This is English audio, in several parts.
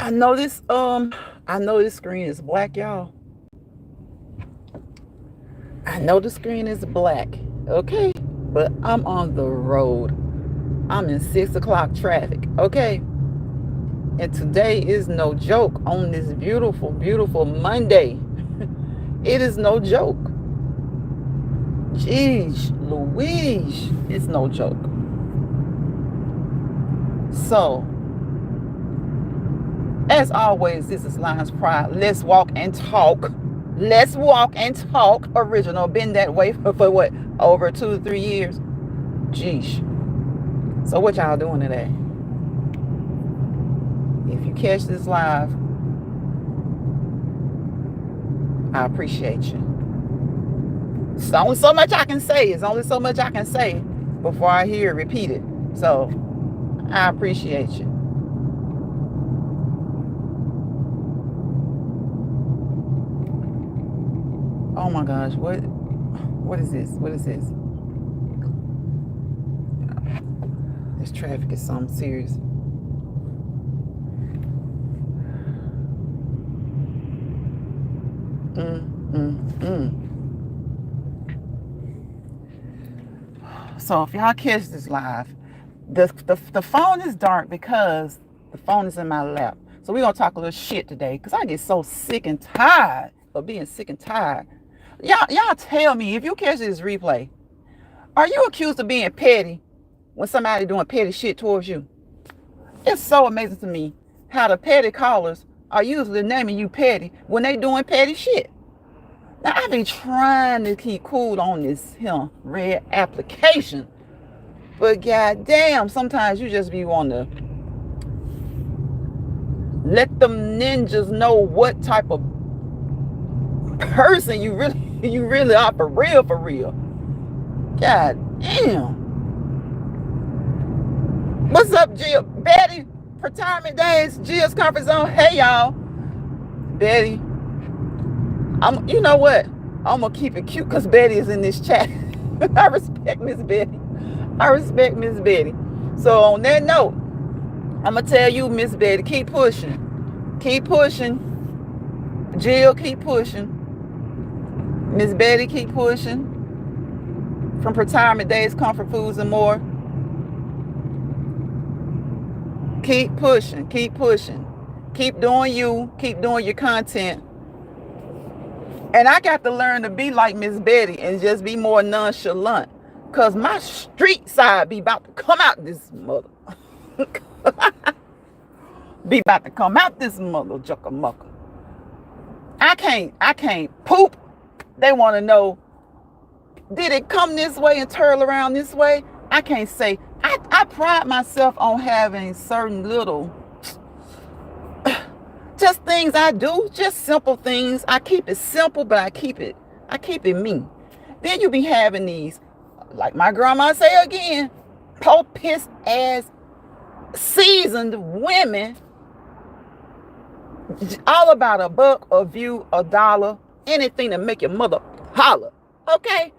I know this screen is black, y'all. I know the screen is black. Okay. But I'm on the road. I'm in 6 o'clock traffic. Okay. And today is no joke on this beautiful, beautiful Monday. It is no joke. Jeez, Louise. It's no joke. So, as always, this is Lions Pride. Let's walk and talk. Let's walk and talk. Original. Been that way for what? Over 2 to 3 years. Jeez. So what y'all doing today? If you catch this live, I appreciate you. It's only so much I can say. It's only so much I can say before I hear it repeated. So I appreciate you. Oh my gosh, what is this? What is this? This traffic is something serious. So if y'all catch this live, the phone is dark because the phone is in my lap. So we're going to talk a little shit today because I get so sick and tired of being sick and tired. Y'all tell me, if you catch this replay, are you accused of being petty when somebody doing petty shit towards you? It's so amazing to me how the petty callers are usually naming you petty when they doing petty shit. Now, I be trying to keep cool on this here red application. But goddamn, sometimes you just be wanting to let them ninjas know what type of person you really are for real, for real. God damn. What's up, Jill? Betty? Retirement days, Jill's comfort zone. Hey, y'all. Betty. You know what? I'm gonna keep it cute because Betty is in this chat. I respect Miss Betty. I respect Miss Betty. So on that note, I'm gonna tell you, Miss Betty, keep pushing. Keep pushing. Jill, keep pushing. Miss Betty, keep pushing. From retirement days, comfort foods, and more. Keep pushing. Keep pushing. Keep doing you. Keep doing your content. And I got to learn to be like Miss Betty and just be more nonchalant. Because my street side be about to come out this mother. Be about to come out this mother jucker mucker. I can't poop. They want to know, did it come this way and turn around this way? I can't say. I pride myself on having certain little just things I do, just simple things. I keep it simple, but I keep it me. Then you be having these, like my grandma say again, po piss ass seasoned women, all about a buck, a view, a dollar, anything to make your mother holler. Okay?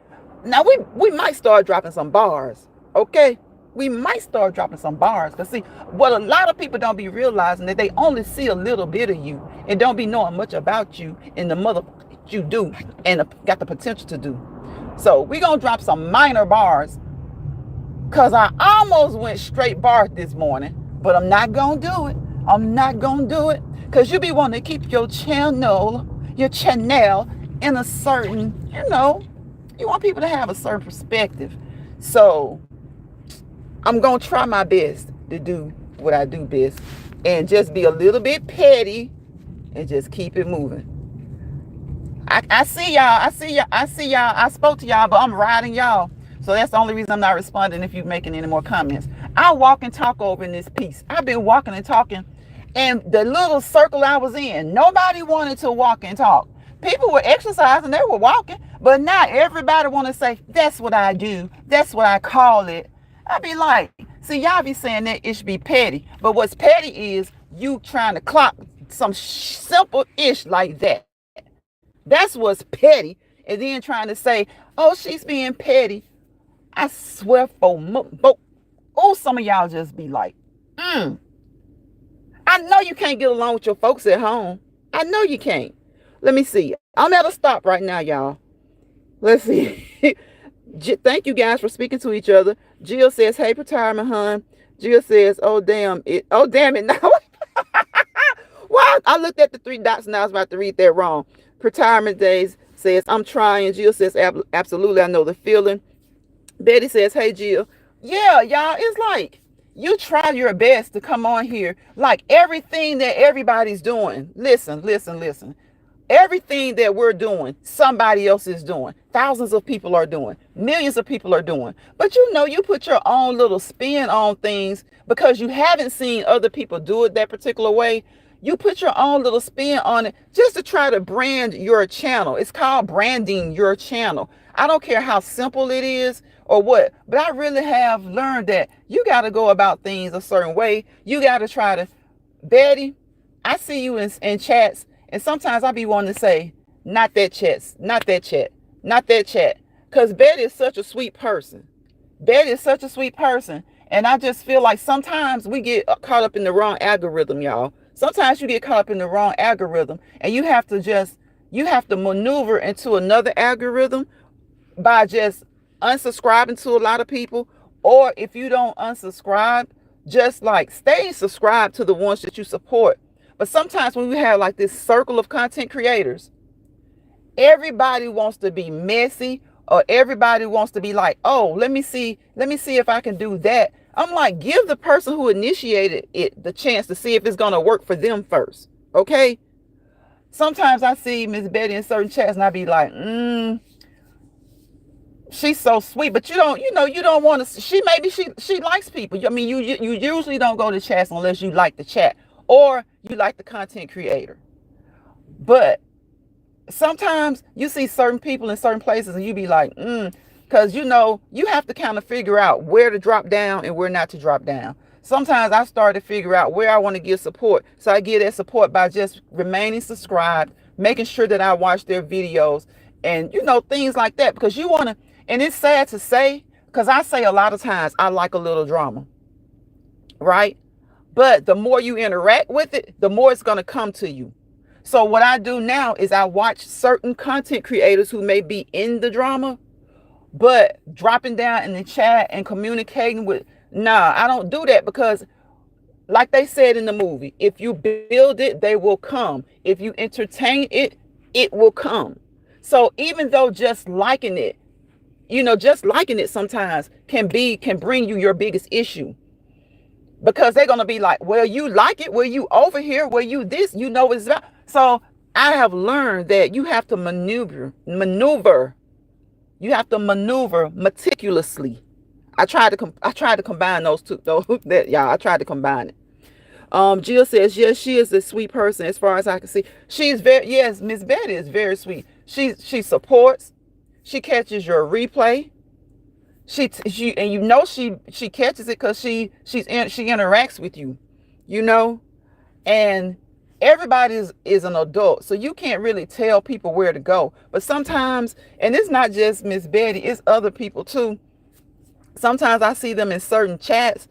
Now we might start dropping some bars. Okay? We might start dropping some bars. Because see, what a lot of people don't be realizing that they only see a little bit of you and don't be knowing much about you and the mother you do and got the potential to do. So we gonna drop some minor bars because I almost went straight bars this morning, but I'm not gonna do it. I'm not gonna do it because you be wanting to keep your channel in a certain, you want people to have a certain perspective. So I'm going to try my best to do what I do best and just be a little bit petty and just keep it moving. I see y'all. I spoke to y'all, but I'm riding y'all. So that's the only reason I'm not responding if you're making any more comments. I walk and talk over in this piece. I've been walking and talking, and the little circle I was in, nobody wanted to walk and talk. People were exercising, they were walking, but not everybody want to say, that's what I do. That's what I call it. I be like, see, y'all be saying that it should be petty. But what's petty is you trying to clock some simple ish like that. That's what's petty. And then trying to say, oh, she's being petty. I swear for some of y'all just be like, I I know you can't get along with your folks at home. I know you can't. Let me see. I'm at a stop right now, y'all. Let's see. Thank you guys for speaking to each other. Jill says, hey, retirement, hun. Jill says, oh, damn it. Oh, damn it. Now, well, I looked at the 3 dots and I was about to read that wrong. Retirement days says, I'm trying. Jill says, absolutely, I know the feeling. Betty says, hey, Jill. Yeah, y'all, it's like you try your best to come on here. Like everything that everybody's doing. Listen. Everything that we're doing, somebody else is doing. Thousands of people are doing. Millions of people are doing. But you know, you put your own little spin on things because you haven't seen other people do it that particular way. You put your own little spin on it just to try to brand your channel. It's called branding your channel. I don't care how simple it is or what, but I really have learned that you got to go about things a certain way. You got to try to, Betty, I see you in chats. And sometimes I be wanting to say, not that chat, not that chat, not that chat. Because Betty is such a sweet person. Betty is such a sweet person. And I just feel like sometimes we get caught up in the wrong algorithm, y'all. Sometimes you get caught up in the wrong algorithm. And you have to maneuver into another algorithm by just unsubscribing to a lot of people. Or if you don't unsubscribe, just like stay subscribed to the ones that you support. But sometimes when we have like this circle of content creators, everybody wants to be messy or everybody wants to be like, oh, let me see if I can do that. I'm like, give the person who initiated it the chance to see if it's going to work for them first. Okay. Sometimes I see Miss Betty in certain chats and I be like, she's so sweet, but you don't want to, she likes people. I mean, you usually don't go to chats unless you like the chat or you like the content creator. But sometimes you see certain people in certain places and you be like, because you have to kind of figure out where to drop down and where not to drop down. Sometimes I start to figure out where I want to give support. So I give that support by just remaining subscribed, making sure that I watch their videos and, things like that. Because you want to, and it's sad to say, because I say a lot of times I like a little drama, right? But the more you interact with it, the more it's going to come to you. So what I do now is I watch certain content creators who may be in the drama, but dropping down in the chat and communicating with, I don't do that because like they said in the movie, if you build it, they will come. If you entertain it, it will come. So even though just liking it sometimes can bring you your biggest issue. Because they're going to be like, well, you like it? Well, you over here? Well, you this? It's about. So I have learned that you have to maneuver. You have to maneuver meticulously. I tried to combine those two. I tried to combine it. Jill says, yes, she is a sweet person as far as I can see. Yes, Miss Betty is very sweet. She supports. She catches your replay. She catches it because she interacts with you, and everybody is an adult, so you can't really tell people where to go. But sometimes, and it's not just Miss Betty, it's other people too. Sometimes I see them in certain chats,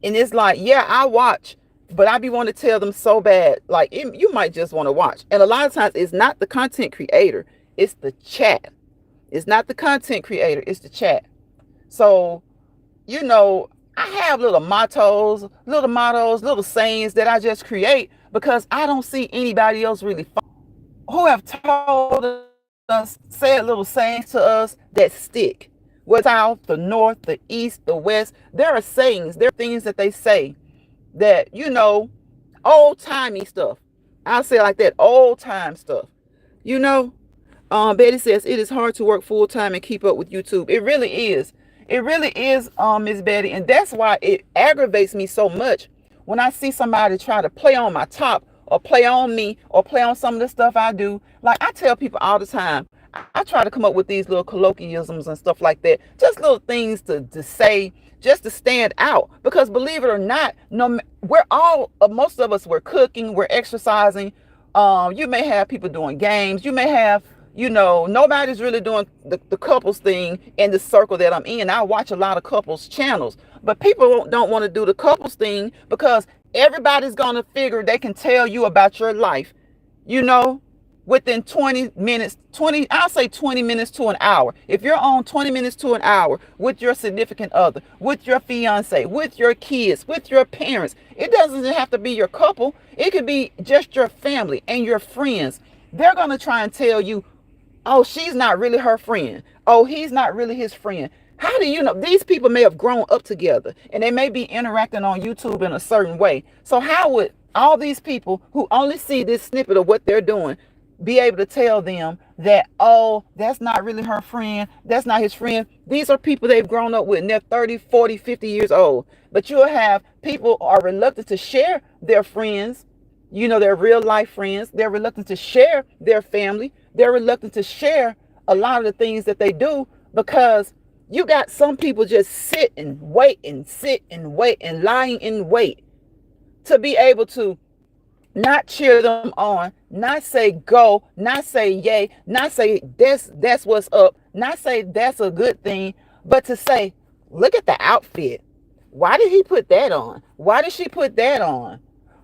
and it's like, yeah, I watch, but I be wanting to tell them so bad, like you might just want to watch. And a lot of times it's not the content creator, it's the chat. It's not the content creator, it's the chat. So, I have little mottos, little sayings that I just create because I don't see anybody else really who have told us, said little sayings to us that stick. Whether south, the north, the east, the west, there are sayings, there are things that they say that, old-timey stuff. I'll say it like that, old-time stuff. Betty says, it is hard to work full-time and keep up with YouTube. It really is. It really is, Miss Betty. And that's why it aggravates me so much when I see somebody try to play on my top or play on me or play on some of the stuff I do. Like I tell people all the time, I try to come up with these little colloquialisms and stuff like that. Just little things to say, just to stand out. Because believe it or not, most of us, we're cooking, we're exercising. You may have people doing games. You may have, nobody's really doing the couples thing in the circle that I'm in. I watch a lot of couples channels, but people don't want to do the couples thing because Everybody's going to figure they can tell you about your life, you know, within 20 minutes, I'll say 20 minutes to an hour. If you're on 20 minutes to an hour with your significant other, with your fiance, with your kids, with your parents, it doesn't have to be your couple. It could be just your family and your friends. They're going to try and tell you, oh, she's not really her friend. Oh, he's not really his friend. How do you know? These people may have grown up together and they may be interacting on YouTube in a certain way. So how would all these people who only see this snippet of what they're doing be able to tell them that, oh, that's not really her friend, that's not his friend? These are people they've grown up with and they're 30, 40, 50 years old. But you'll have people are reluctant to share their friends, you know, their real life friends. They're reluctant to share their family. They're reluctant to share a lot of the things that they do because you got some people just sit and wait and lying in wait to be able to not cheer them on, not say go, not say yay, not say that's what's up, not say that's a good thing, but to say, look at the outfit. Why did he put that on? Why did she put that on?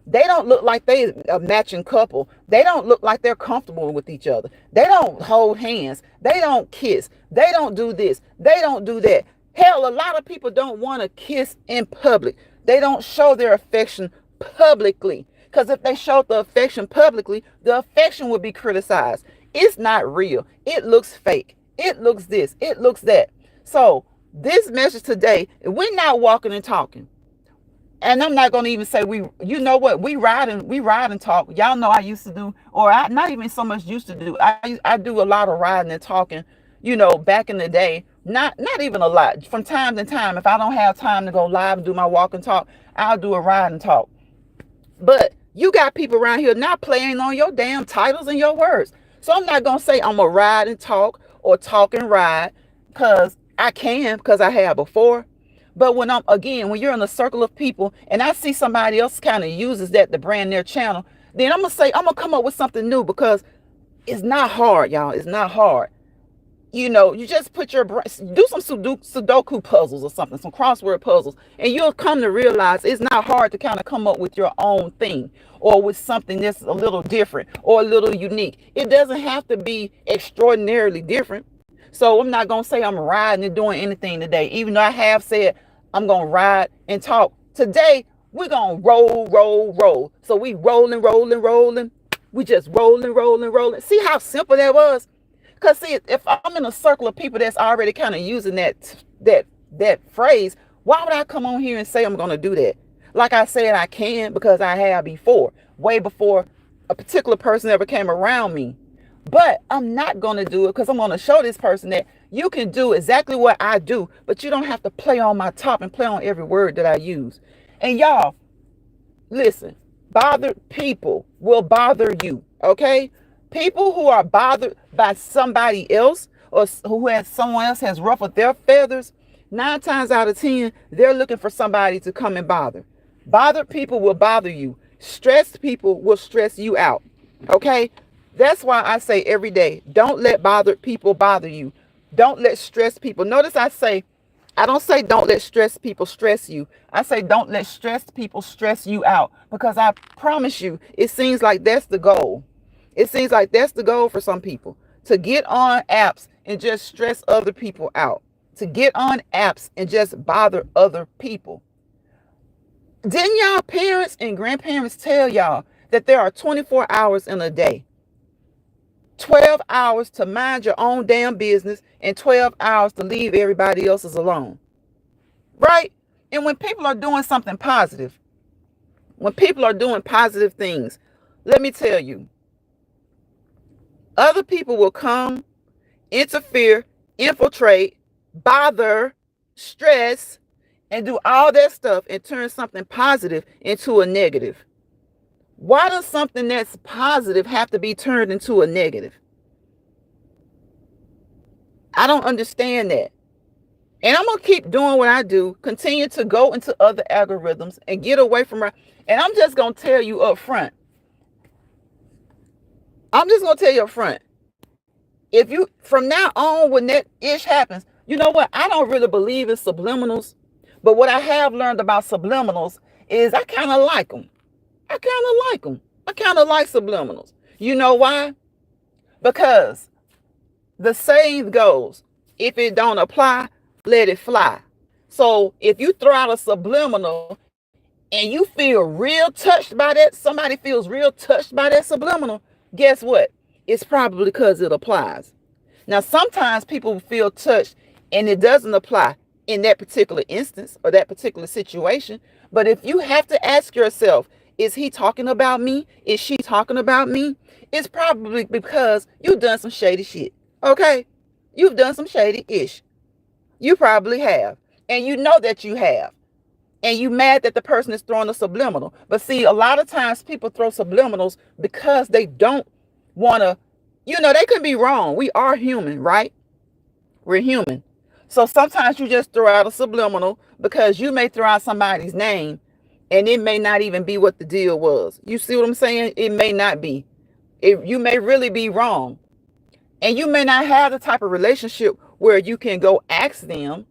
They don't look like they a matching couple. They don't look like they're comfortable with each other. They don't hold hands. They don't kiss. They don't do this. They don't do that. Hell, a lot of people don't want to kiss in public. They don't show their affection publicly. Because if they showed the affection publicly, the affection would be criticized. It's not real. It looks fake. It looks this. It looks that. So this message today, we're not walking and talking. And I'm not going to even say you know what, we ride and talk. Y'all know I used to do, or I not even so much used to do. I do a lot of riding and talking, you know, back in the day. Not even a lot. From time to time, if I don't have time to go live and do my walk and talk, I'll do a ride and talk. But you got people around here not playing on your damn titles and your words. So I'm not going to say I'm a ride and talk or talk and ride because I can, because I have before. But when you're in a circle of people and I see somebody else kind of uses that to brand their channel, then I'm going to come up with something new because it's not hard, y'all. It's not hard. You know, you just do some Sudoku puzzles or something, some crossword puzzles, and you'll come to realize it's not hard to kind of come up with your own thing or with something that's a little different or a little unique. It doesn't have to be extraordinarily different. So I'm not going to say I'm riding and doing anything today, even though I have said I'm going to ride and talk. Today, we're going to roll. So we rolling. We just rolling. See how simple that was? Because see, if I'm in a circle of people that's already kind of using that phrase, why would I come on here and say I'm going to do that? Like I said, I can because I have before, way before a particular person ever came around me. But I'm not going to do it because I'm going to show this person that you can do exactly what I do, but you don't have to play on my top and play on every word that I use. And y'all, listen, bothered people will bother you, okay? People who are bothered by somebody else or someone else has ruffled their feathers, 9 times out of 10, they're looking for somebody to come and bother. Bothered people will bother you. Stressed people will stress you out, okay? That's why I say every day, don't let bothered people bother you. Don't let stressed people. Notice I don't say don't let stressed people stress you. I say don't let stressed people stress you out because I promise you, it seems like that's the goal. It seems like that's the goal for some people, to get on apps and just stress other people out, to get on apps and just bother other people. Didn't y'all parents and grandparents tell y'all that there are 24 hours in a day? 12 hours to mind your own damn business and 12 hours to leave everybody else's alone. Right? And when people are doing something positive, when people are doing positive things, let me tell you, other people will come, interfere, infiltrate, bother, stress, and do all that stuff and turn something positive into a negative. Why does something that's positive have to be turned into a negative? I don't understand that. And I'm going to keep doing what I do, continue to go into other algorithms and get away from her. And I'm just going to tell you up front. If you, from now on, when that ish happens, you know what? I don't really believe in subliminals. But what I have learned about subliminals is I kind of like them. I kind of like them. I kind of like subliminals. You know why? Because the saying goes, if it don't apply, let it fly. So if you throw out a subliminal and you feel real touched by that, somebody feels real touched by that subliminal, guess what? It's probably because it applies. Now, sometimes people feel touched and it doesn't apply in that particular instance or that particular situation. But if you have to ask yourself, is he talking about me? Is she talking about me? It's probably because you've done some shady shit. Okay? You've done some shady ish. You probably have. And you know that you have. And you mad that the person is throwing a subliminal. But see, a lot of times people throw subliminals because they don't want to, they could be wrong. We are human, right? We're human. So sometimes you just throw out a subliminal because you may throw out somebody's name and it may not even be what the deal was. You see what I'm saying? It may not be. You may really be wrong. And you may not have the type of relationship where you can go ask them.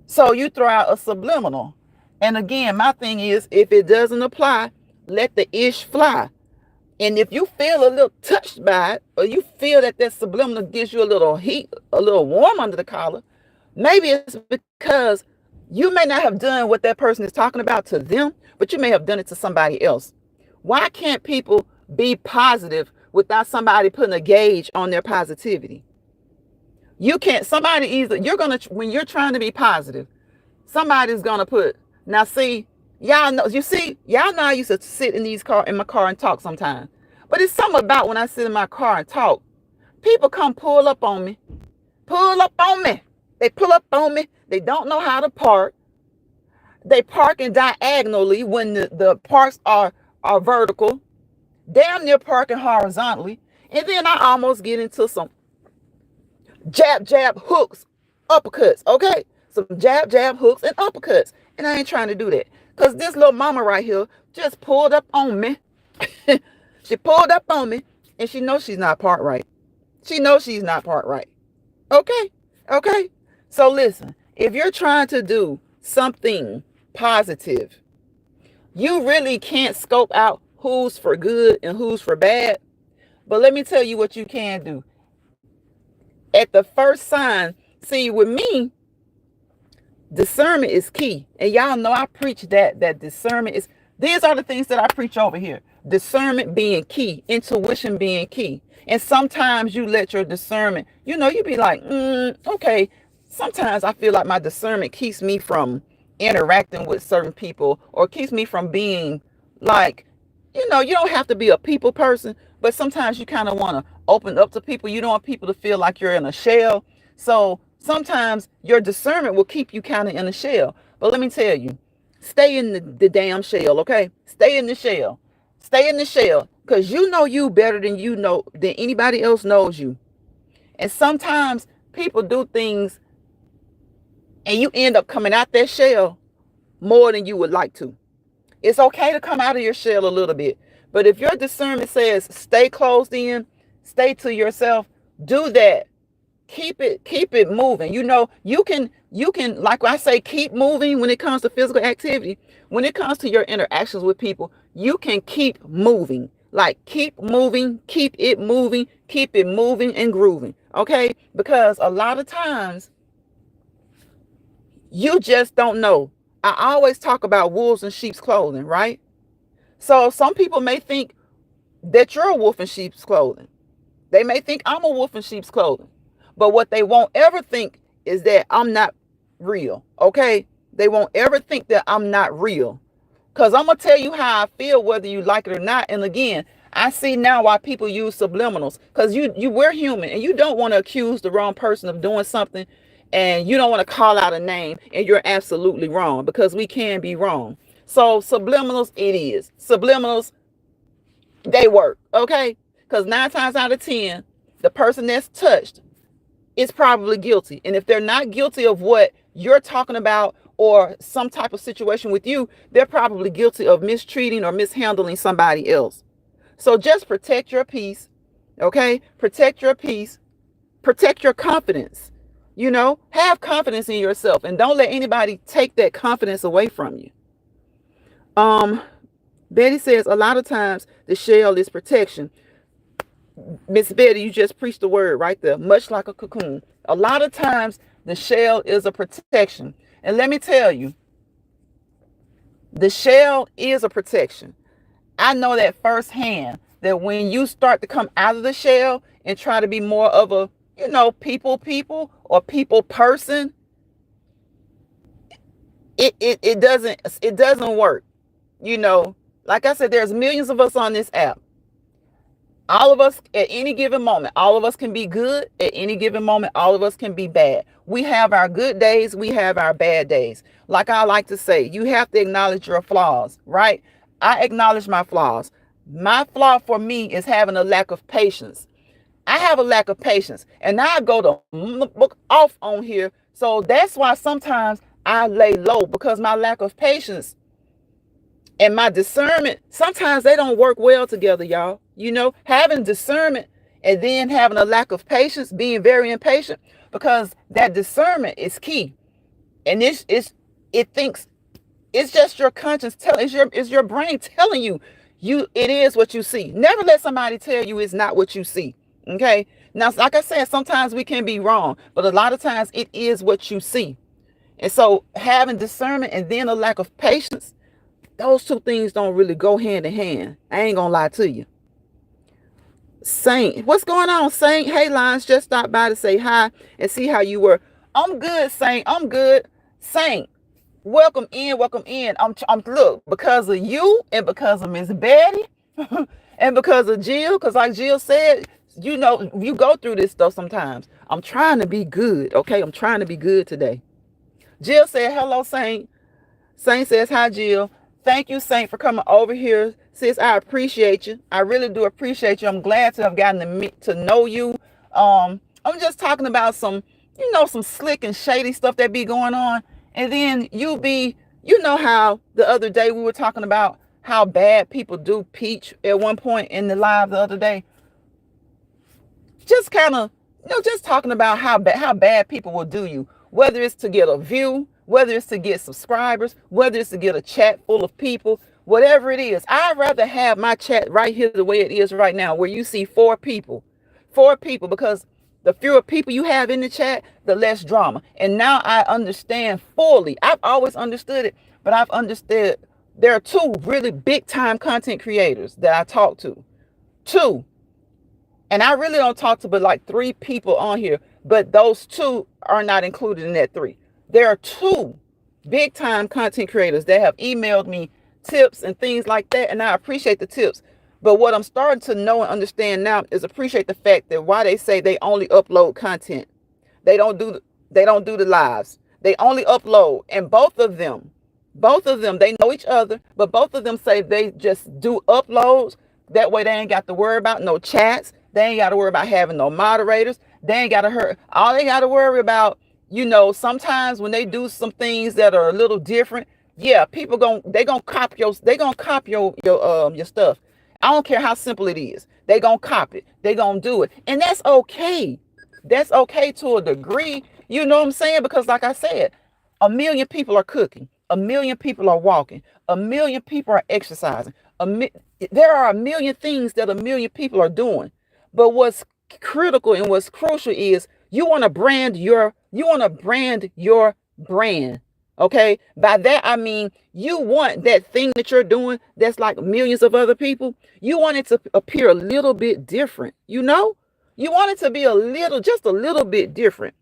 So you throw out a subliminal. And again, my thing is, if it doesn't apply, let the ish fly. And if you feel a little touched by it, or you feel that subliminal gives you a little heat, a little warm under the collar, maybe it's because you may not have done what that person is talking about to them, but you may have done it to somebody else. Why can't people be positive without somebody putting a gauge on their positivity? You can't, when you're trying to be positive, somebody's going to put, now see, y'all know I used to sit in my car and talk sometimes. But it's something about when I sit in my car and talk, people come pull up on me. They pull up on me. They don't know how to park. They parking diagonally when the parks are vertical. Damn near parking horizontally. And then I almost get into some jab, hooks, uppercuts, okay? Some jab, hooks, and uppercuts. And I ain't trying to do that. Because this little mama right here just pulled up on me. She pulled up on me, and she knows she's not parked right. Okay? So listen, if you're trying to do something positive, you really can't scope out who's for good and who's for bad. But let me tell you what you can do. At the first sign, see, with me, discernment is key. And y'all know I preach that discernment is, these are the things that I preach over here. Discernment being key, intuition being key. And sometimes you let your discernment, you be like, okay. Sometimes I feel like my discernment keeps me from interacting with certain people, or keeps me from being like, you don't have to be a people person, but sometimes you kind of want to open up to people. You don't want people to feel like you're in a shell. So sometimes your discernment will keep you kind of in a shell. But let me tell you, stay in the damn shell, okay? Stay in the shell. Because you better than than anybody else knows you. And sometimes people do things and you end up coming out that shell more than you would like to. It's okay to come out of your shell a little bit. But if your discernment says stay closed in, stay to yourself, do that. Keep it moving. You can, like I say, keep moving when it comes to physical activity. When it comes to your interactions with people, you can keep moving. Like keep moving, keep it moving and grooving. Okay? Because a lot of times you just don't know. I always talk about wolves in sheep's clothing, right? So some people may think that you're a wolf in sheep's clothing. They may think I'm a wolf in sheep's clothing. But what they won't ever think is that I'm not real, okay? They won't ever think that I'm not real. Because I'm going to tell you how I feel, whether you like it or not. And again, I see now why people use subliminals. Because we're human, and you don't want to accuse the wrong person of doing something. And you don't want to call out a name, and you're absolutely wrong, because we can be wrong. So subliminals, it is. Subliminals, they work, okay? Because 9 times out of 10, the person that's touched is probably guilty. And if they're not guilty of what you're talking about or some type of situation with you, they're probably guilty of mistreating or mishandling somebody else. So just protect your peace, okay? Protect your peace. Protect your confidence. Have confidence in yourself, and don't let anybody take that confidence away from you. Betty says a lot of times the shell is protection. Miss Betty, you just preached the word right there, much like a cocoon. A lot of times the shell is a protection. And let me tell you, the shell is a protection. I know that firsthand, that when you start to come out of the shell and try to be more of a, people or people person, it doesn't work. Like I said, there's millions of us on this app. All of us at any given moment, all of us can be good. At any given moment, all of us can be bad. We have our good days. We have our bad days. Like I like to say, you have to acknowledge your flaws, right? I acknowledge my flaws. My flaw for me is having a lack of patience. I have a lack of patience, and now I go to book off on here. So that's why sometimes I lay low, because my lack of patience and my discernment, sometimes they don't work well together, y'all. Having discernment and then having a lack of patience, being very impatient, because that discernment is key. And it thinks it's just your conscience telling, it's your brain telling you it is what you see. Never let somebody tell you it's not what you see. Okay. Now, like I said, sometimes we can be wrong, but a lot of times it is what you see. And so having discernment and then a lack of patience, those two things don't really go hand in hand. I ain't gonna lie to you. Saint, what's going on, Saint? Hey, Lines, just stopped by to say hi and see how you were. I'm good, Saint. I'm good. Saint, welcome in, welcome in. I'm look, because of you and because of Miss Betty and because of Jill, because like Jill said, you go through this stuff sometimes. I'm trying to be good, okay? I'm trying to be good today. Jill said, hello, Saint. Saint says, hi, Jill. Thank you, Saint, for coming over here. Sis, I appreciate you. I really do appreciate you. I'm glad to have gotten to know you. I'm just talking about some slick and shady stuff that be going on. And then how the other day we were talking about how bad people do Peach at one point in the live the other day. Just kind of, just talking about how bad people will do you, whether it's to get a view, whether it's to get subscribers, whether it's to get a chat full of people, whatever it is. I'd rather have my chat right here the way it is right now, where you see 4 people, because the fewer people you have in the chat, the less drama. And now I understand fully. I've always understood it, but I've understood there are 2 really big time content creators that I talk to. 2. And I really don't talk to but like 3 people on here, but those 2 are not included in that 3. There are 2 big time content creators that have emailed me tips and things like that. And I appreciate the tips. But what I'm starting to know and understand now is appreciate the fact that why they say they only upload content. They don't do the lives. They only upload. And both of them, they know each other, but both of them say they just do uploads. That way they ain't got to worry about no chats. They ain't got to worry about having no moderators. They ain't got to hurt. All they got to worry about, sometimes when they do some things that are a little different, yeah, people they gonna copy your stuff. I don't care how simple it is. They gonna copy it. They gonna do it. And that's okay. That's okay to a degree. You know what I'm saying? Because like I said, 1 million people are cooking. 1 million people are walking. 1 million people are exercising. There are 1 million things that 1 million people are doing. But what's critical and what's crucial is you want to brand your brand. Okay. By that, I mean, you want that thing that you're doing that's like millions of other people. You want it to appear a little bit different. You want it to be just a little bit different.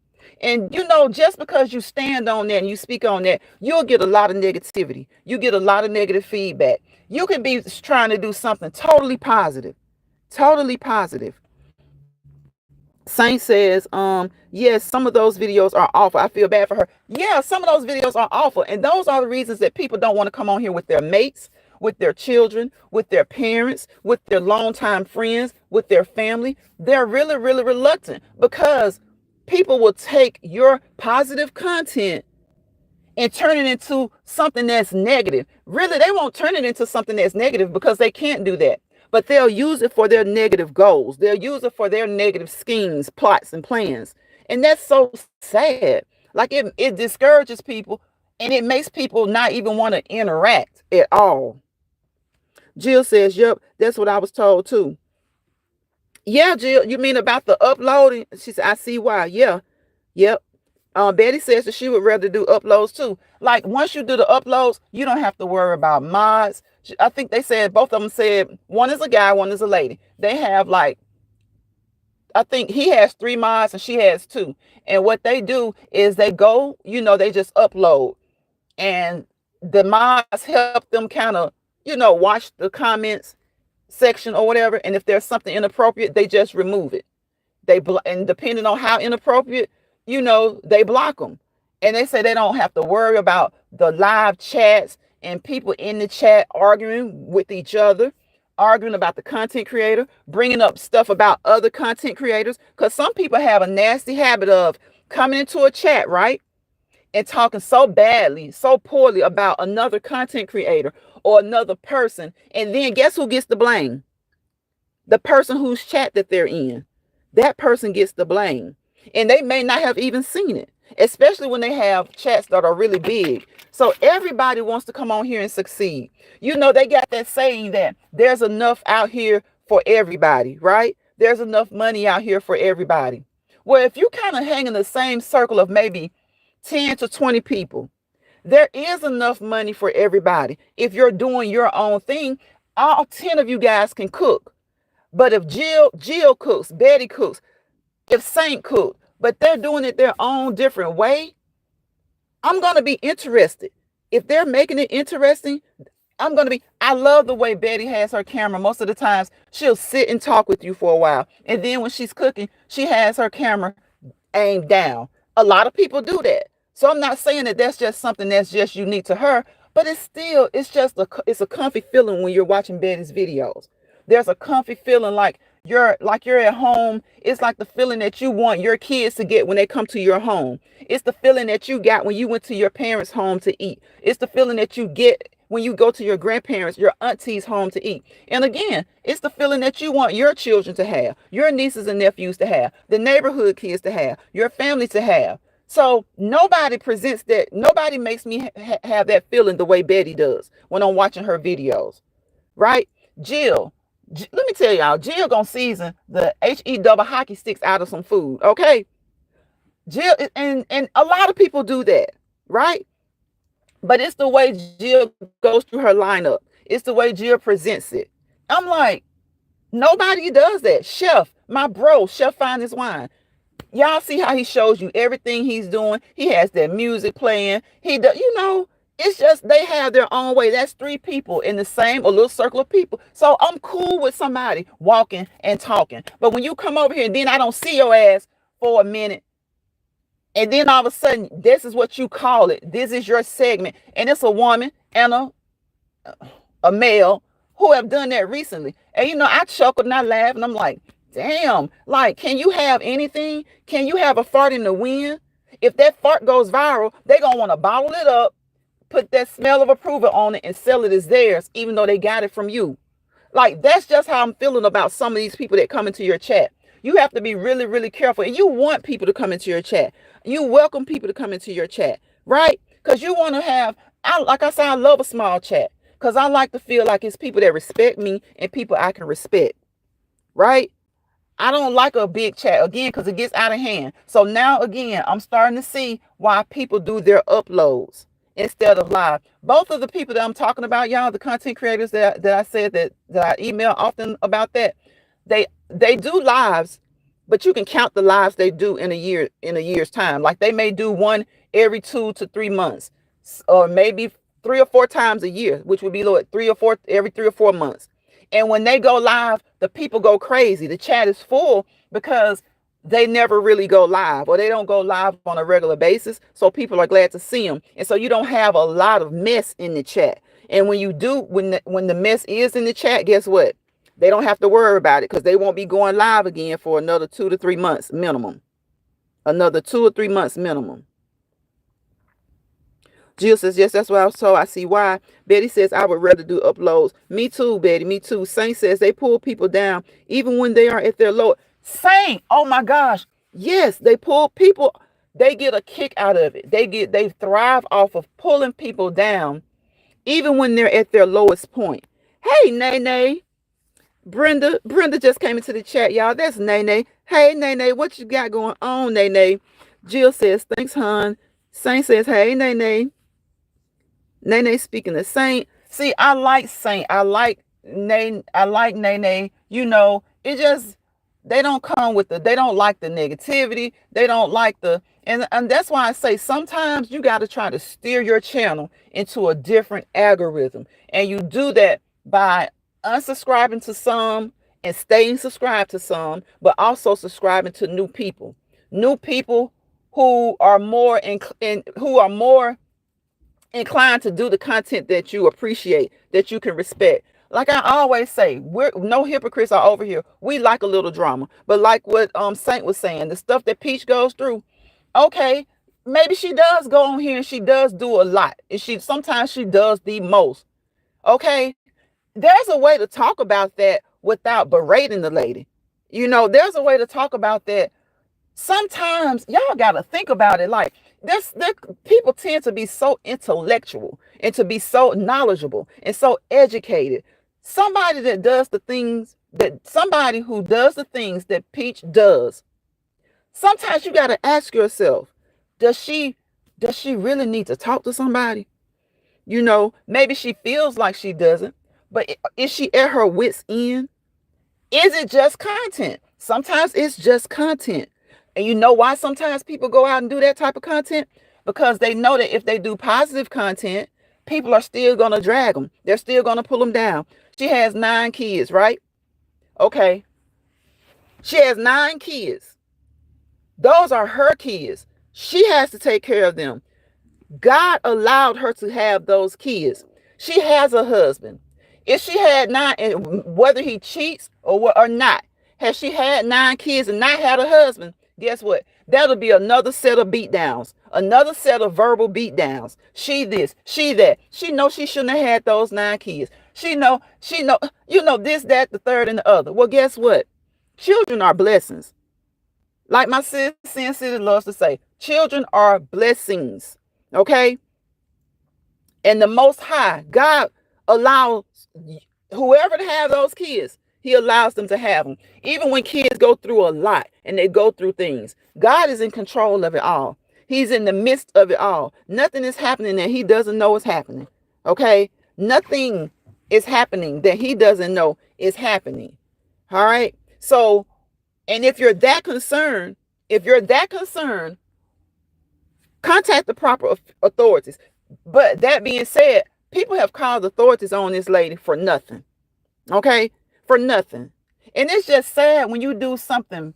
And, just because you stand on that and you speak on that, you'll get a lot of negativity. You get a lot of negative feedback. You can be trying to do something totally positive. Totally positive. Saint says, yes, some of those videos are awful. I feel bad for her. Yeah, some of those videos are awful. And those are the reasons that people don't want to come on here with their mates, with their children, with their parents, with their longtime friends, with their family. They're really, really reluctant because people will take your positive content and turn it into something that's negative. Really, they won't turn it into something that's negative because they can't do that. But they'll use it for their negative goals. They'll use it for their negative schemes, plots, and plans. And that's so sad. Like it discourages people. And it makes people not even want to interact at all. Jill says, yep, that's what I was told too. Yeah, Jill, you mean about the uploading? She said, I see why. Yeah, yep. Betty says that she would rather do uploads too. Like once you do the uploads, you don't have to worry about mods. I think they said both of them said one is a guy, one is a lady. They have like, I think he has 3 mods and she has 2. And what they do is they go, they just upload, and the mods help them kind of, watch the comments section or whatever. And if there's something inappropriate, they just remove it. And depending on how inappropriate, they block them. And they say they don't have to worry about the live chats and people in the chat arguing with each other, arguing about the content creator, bringing up stuff about other content creators. Because some people have a nasty habit of coming into a chat, right? And talking so badly, so poorly about another content creator or another person. And then guess who gets the blame? The person whose chat that they're in. That person gets the blame. And they may not have even seen it, especially when they have chats that are really big. So everybody wants to come on here and succeed. They got that saying that there's enough out here for everybody, right? There's enough money out here for everybody. Well, if you kind of hang in the same circle of maybe 10 to 20 people, there is enough money for everybody. If you're doing your own thing, all 10 of you guys can cook. But if Jill cooks, Betty cooks, if Saint cooked, but they're doing it their own different way, I'm going to be interested. If they're making it interesting, I love the way Betty has her camera. Most of the times she'll sit and talk with you for a while. And then when she's cooking, she has her camera aimed down. A lot of people do that. So I'm not saying that that's just something that's just unique to her, but it's a comfy feeling when you're watching Betty's videos. There's a comfy feeling like you're at home. It's like the feeling that you want your kids to get when they come to your home. It's the feeling that you got when you went to your parents' home to eat. It's the feeling that you get when you go to your grandparents, your auntie's home to eat. And again, it's the feeling that you want your children to have, your nieces and nephews to have, the neighborhood kids to have, your family to have. So nobody presents that. Nobody makes me have that feeling the way Betty does when I'm watching her videos, right? Jill, let me tell y'all, Jill gonna season the HE double hockey sticks out of some food, okay? Jill, and a lot of people do that, right? But it's the way Jill goes through her lineup. It's the way Jill presents it. I'm like, nobody does that. Chef, my bro, Chef Find His Wine. Y'all see how he shows you everything he's doing. He has that music playing. He does, it's just they have their own way. That's 3 people in the same a little circle of people. So I'm cool with somebody walking and talking. But when you come over here and then I don't see your ass for a minute, and then all of a sudden, this is what you call it. This is your segment. And it's a woman and a male who have done that recently. And I chuckled and I laughed and I'm like, damn, like, can you have anything? Can you have a fart in the wind? If that fart goes viral, they're going to want to bottle it up, put that smell of approval on it and sell it as theirs, even though they got it from you. Like, that's just how I'm feeling about some of these people that come into your chat. You have to be really, really careful. And you want people to come into your chat. You welcome people to come into your chat, right? Because you want to have, like I said, I love a small chat. Because I like to feel like it's people that respect me and people I can respect, right? I don't like a big chat, again, because it gets out of hand. So now, again, I'm starting to see why people do their uploads instead of live. Both of the people that I'm talking about, y'all, the content creators that I said that I email often about that, they do lives, but you can count the lives they do in a year's time. Like they may do one every 2 to 3 months, or maybe 3 or 4 times a year, which would be like every 3 or 4 months. And when they go live, the people go crazy. The chat is full because they never really go live, or they don't go live on a regular basis. So people are glad to see them. And so you don't have a lot of mess in the chat. And when you do, when the mess is in the chat, guess what? They don't have to worry about it because they won't be going live again for another 2 to 3 months minimum. Another 2 or 3 months minimum. Jill says, yes, that's what I was told. I see why. Betty says, I would rather do uploads. Me too, Betty. Me too. Saint says they pull people down even when they are at their low. Saint, oh my gosh. Yes, they pull people. they get a kick out of it. They thrive off of pulling people down, even when they're at their lowest point. Hey, Nene. Brenda just came into the chat, y'all. That's Nene. Hey, Nene, what you got going on, Nene? Jill says, thanks, hon. Saint says, hey, Nene. Nene speaking to Saint. See, I like Saint. I like Nene. You know, it just, they don't like the negativity. They don't like and that's why I say sometimes you got to try to steer your channel into a different algorithm. And you do that by unsubscribing to some and staying subscribed to some, but also subscribing to new people who are more inclined to do the content that you appreciate, that you can respect. Like I always say, we're no hypocrites are over here. We like a little drama, but like what Saint was saying, the stuff that Peach goes through, okay, maybe she does go on here and she does do a lot, and sometimes she does the most. Okay, there's a way to talk about that without berating the lady. You know, there's a way to talk about that. Sometimes y'all got to think about it. Like people tend to be so intellectual and to be so knowledgeable and so educated. Somebody who does the things that Peach does, sometimes you got to ask yourself, does she really need to talk to somebody? You know, maybe she feels like she doesn't, but is she at her wit's end? Is it just content? Sometimes it's just content. And you know why sometimes people go out and do that type of content? Because they know that if they do positive content, people are still going to drag them. They're still going to pull them down. She has 9 kids, right? Okay. She has 9 kids. Those are her kids. She has to take care of them. God allowed her to have those kids. She has a husband. If she had 9, and whether he cheats or not, has she had 9 kids and not had a husband, guess what? That'll be another set of beatdowns, another set of verbal beatdowns. She this, she that. She knows she shouldn't have had those 9 kids. She know, this, that, the third, and the other. Well, guess what? Children are blessings. Like my sis Sin City loves to say, children are blessings. Okay? And the Most High, God allows whoever to have those kids. He allows them to have them. Even when kids go through a lot and they go through things, God is in control of it all. He's in the midst of it all. Nothing is happening that he doesn't know is happening. Okay? Nothing is happening that he doesn't know is happening. All right? So, and if you're that concerned, contact the proper authorities. But that being said, people have called authorities on this lady for nothing. Okay? For nothing. And it's just sad when you do something.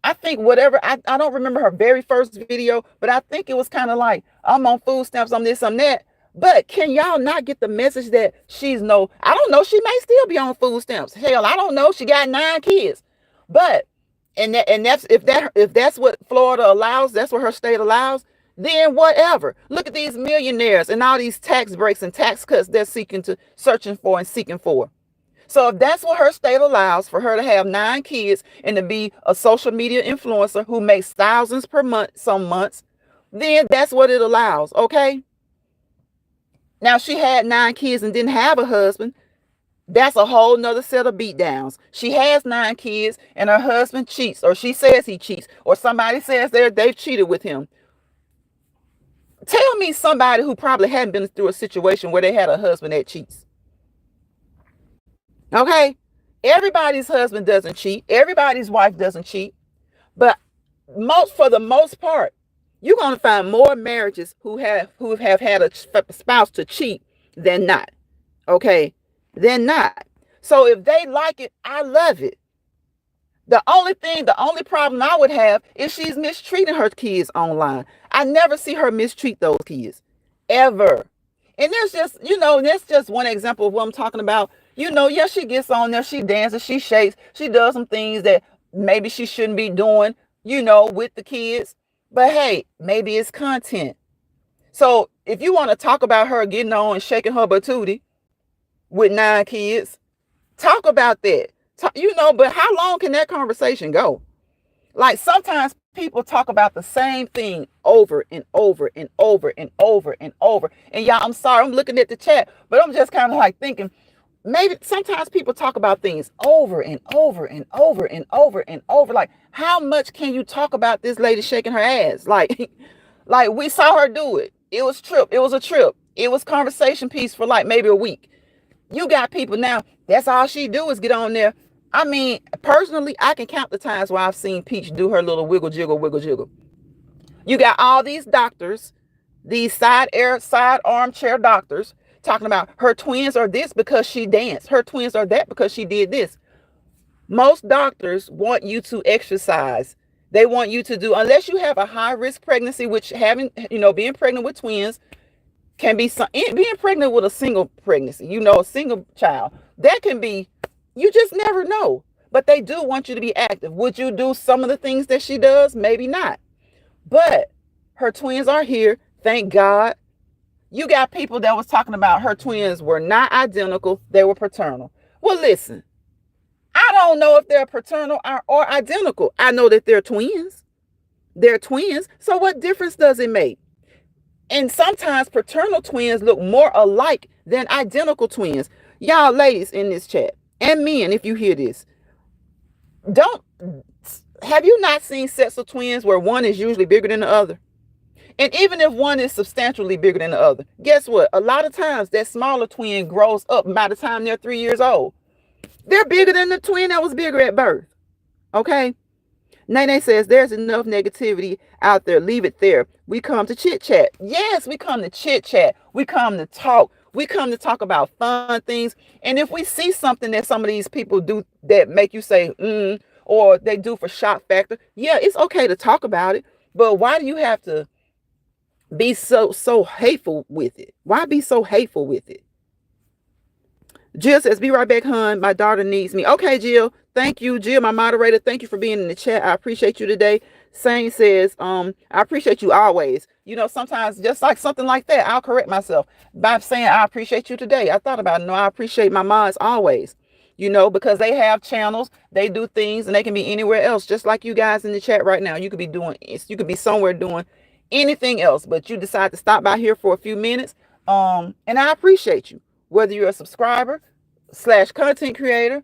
I think I don't remember her very first video, but I think it was kind of like, I'm on food stamps, I'm this, I'm that. But can y'all not get the message that I don't know, she may still be on food stamps. Hell, I don't know. She got 9 kids. But that's if that's what Florida allows, that's what her state allows, then whatever. Look at these millionaires and all these tax breaks and tax cuts they're searching for and seeking for. So if that's what her state allows, for her to have 9 kids and to be a social media influencer who makes thousands per month, some months, then that's what it allows. Okay. Now she had 9 kids and didn't have a husband. That's a whole nother set of beatdowns. She has 9 kids and her husband cheats, or she says he cheats, or somebody says they've cheated with him. Tell me somebody who probably hadn't been through a situation where they had a husband that cheats. Okay? Everybody's husband doesn't cheat. Everybody's wife doesn't cheat. But for the most part, you're going to find more marriages who have had a spouse to cheat than not. Okay? Than not. So if they like it, I love it. The only problem I would have is she's mistreating her kids online. I never see her mistreat those kids. Ever. And that's just one example of what I'm talking about. Yes, she gets on there, she dances, she shakes, she does some things that maybe she shouldn't be doing, with the kids. But hey, maybe it's content. So if you want to talk about her getting on and shaking her batootie with 9 kids, talk about that. But how long can that conversation go? Like sometimes people talk about the same thing over and over and over and over and over. And y'all, I'm sorry, I'm looking at the chat, but I'm just kind of like thinking, maybe sometimes people talk about things over and over and over and over and over. Like, how much can you talk about this lady shaking her ass? Like, like we saw her do it. It was trip. It was a trip. It was conversation piece for like maybe a week. You got people now, that's all she do is get on there. I mean, personally, I can count the times where I've seen Peach do her little wiggle jiggle, wiggle jiggle. You got all these doctors, these side armchair doctors talking about her twins are this because she danced. Her twins are that because she did this. Most doctors want you to exercise. They want you to do, unless you have a high risk pregnancy, which being pregnant with twins can be being pregnant with a single pregnancy, a single child. That can be, you just never know. But they do want you to be active. Would you do some of the things that she does? Maybe not. But her twins are here. Thank God. You got people that was talking about her twins were not identical. They were paternal. Well, listen, I don't know if they're paternal or identical. I know that they're twins. They're twins. So what difference does it make? And sometimes paternal twins look more alike than identical twins. Y'all ladies in this chat, and men, if you hear this, have you not seen sets of twins where one is usually bigger than the other? And even if one is substantially bigger than the other, guess what? A lot of times that smaller twin grows up by the time they're 3 years old. They're bigger than the twin that was bigger at birth. Okay? Nene says there's enough negativity out there. Leave it there. We come to chit chat. Yes, we come to chit chat. We come to talk. We come to talk about fun things. And if we see something that some of these people do that make you say, or they do for shock factor, yeah, it's okay to talk about it. But why do you have to be so hateful with it? Why be so hateful with it? Jill says, be right back, hon. My daughter needs me. Okay, Jill. Thank you, Jill, my moderator. Thank you for being in the chat. I appreciate you today. Sane says, I appreciate you always. Sometimes just like something like that, I'll correct myself by saying, I appreciate you today. I thought about it. No, I appreciate my mods always, because they have channels, they do things, and they can be anywhere else. Just like you guys in the chat right now. You could be somewhere doing anything else, but you decide to stop by here for a few minutes. And I appreciate you. Whether you're a subscriber / content creator,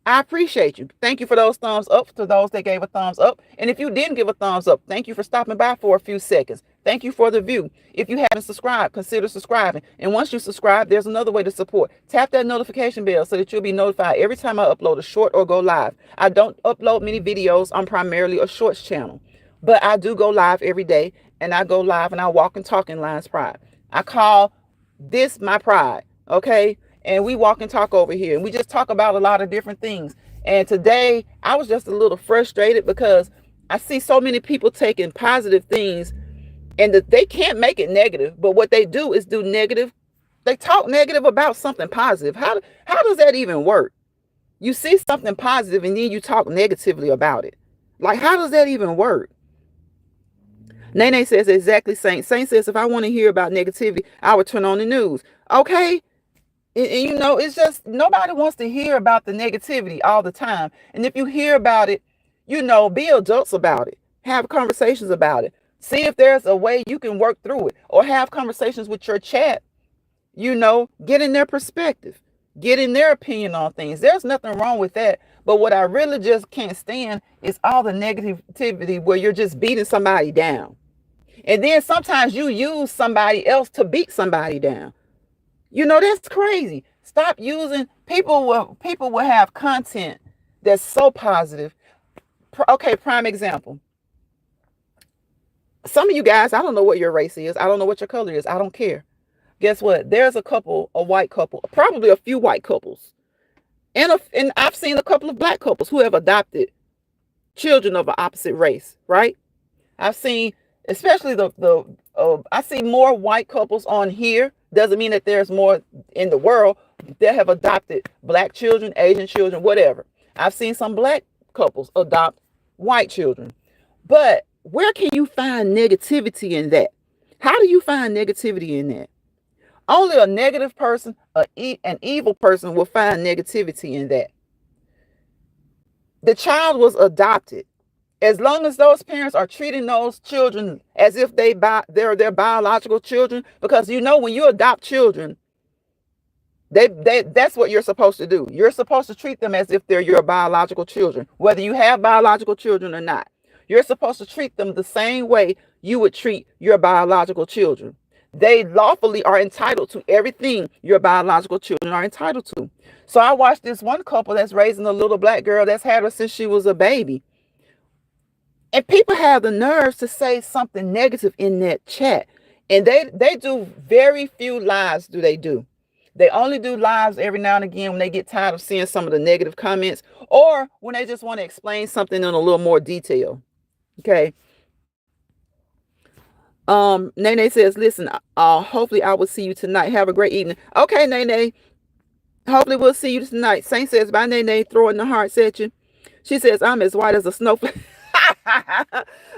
I appreciate you. Thank you for those thumbs up, to those that gave a thumbs up. And if you didn't give a thumbs up, thank you for stopping by for a few seconds. Thank you for the view. If you haven't subscribed, consider subscribing. And once you subscribe, there's another way to support. Tap that notification bell so that you'll be notified every time I upload a short or go live. I don't upload many videos. I'm primarily a shorts channel. But I do go live every day. And I go live and I walk and talk in Lion's Pride. I call this my pride. Okay, and we walk and talk over here, and we just talk about a lot of different things. And today I was just a little frustrated because I see so many people taking positive things and that they can't make it negative, but what they do is do negative. They talk negative about something positive. How does that even work? You see something positive and then you talk negatively about it. Like, how does that even work? Nene says exactly Saint. Saint says, if I want to hear about negativity, I would turn on the news. Okay. And it's just nobody wants to hear about the negativity all the time. And if you hear about it, be adults about it. Have conversations about it. See if there's a way you can work through it, or have conversations with your chat. Get in their perspective, get in their opinion on things. There's nothing wrong with that. But what I really just can't stand is all the negativity where you're just beating somebody down. And then sometimes you use somebody else to beat somebody down. That's crazy. Stop using people will have content that's so positive. Okay, prime example. Some of you guys, I don't know what your race is. I don't know what your color is. I don't care. Guess what? There's a white couple, probably a few white couples. And I've seen a couple of black couples who have adopted children of an opposite race, right? I've seen, especially I see more white couples on here. Doesn't mean that there's more in the world that have adopted black children, Asian children, whatever. I've seen some black couples adopt white children. But where can you find negativity in that? How do you find negativity in that? Only a negative person, an evil person will find negativity in that. The child was adopted. As long as those parents are treating those children as if they're their biological children, because when you adopt children, that's what you're supposed to do. You're supposed to treat them as if they're your biological children, whether you have biological children or not. You're supposed to treat them the same way you would treat your biological children. They lawfully are entitled to everything your biological children are entitled to. So I watched this one couple that's raising a little black girl that's had her since she was a baby. And people have the nerves to say something negative in that chat. And they do very few lives do. They only do lives every now and again when they get tired of seeing some of the negative comments, or when they just want to explain something in a little more detail. Okay. Nene says, listen, hopefully I will see you tonight. Have a great evening. Okay, Nene. Hopefully we'll see you tonight. Saint says, bye, Nene, throwing the hearts at you. She says, I'm as white as a snowflake.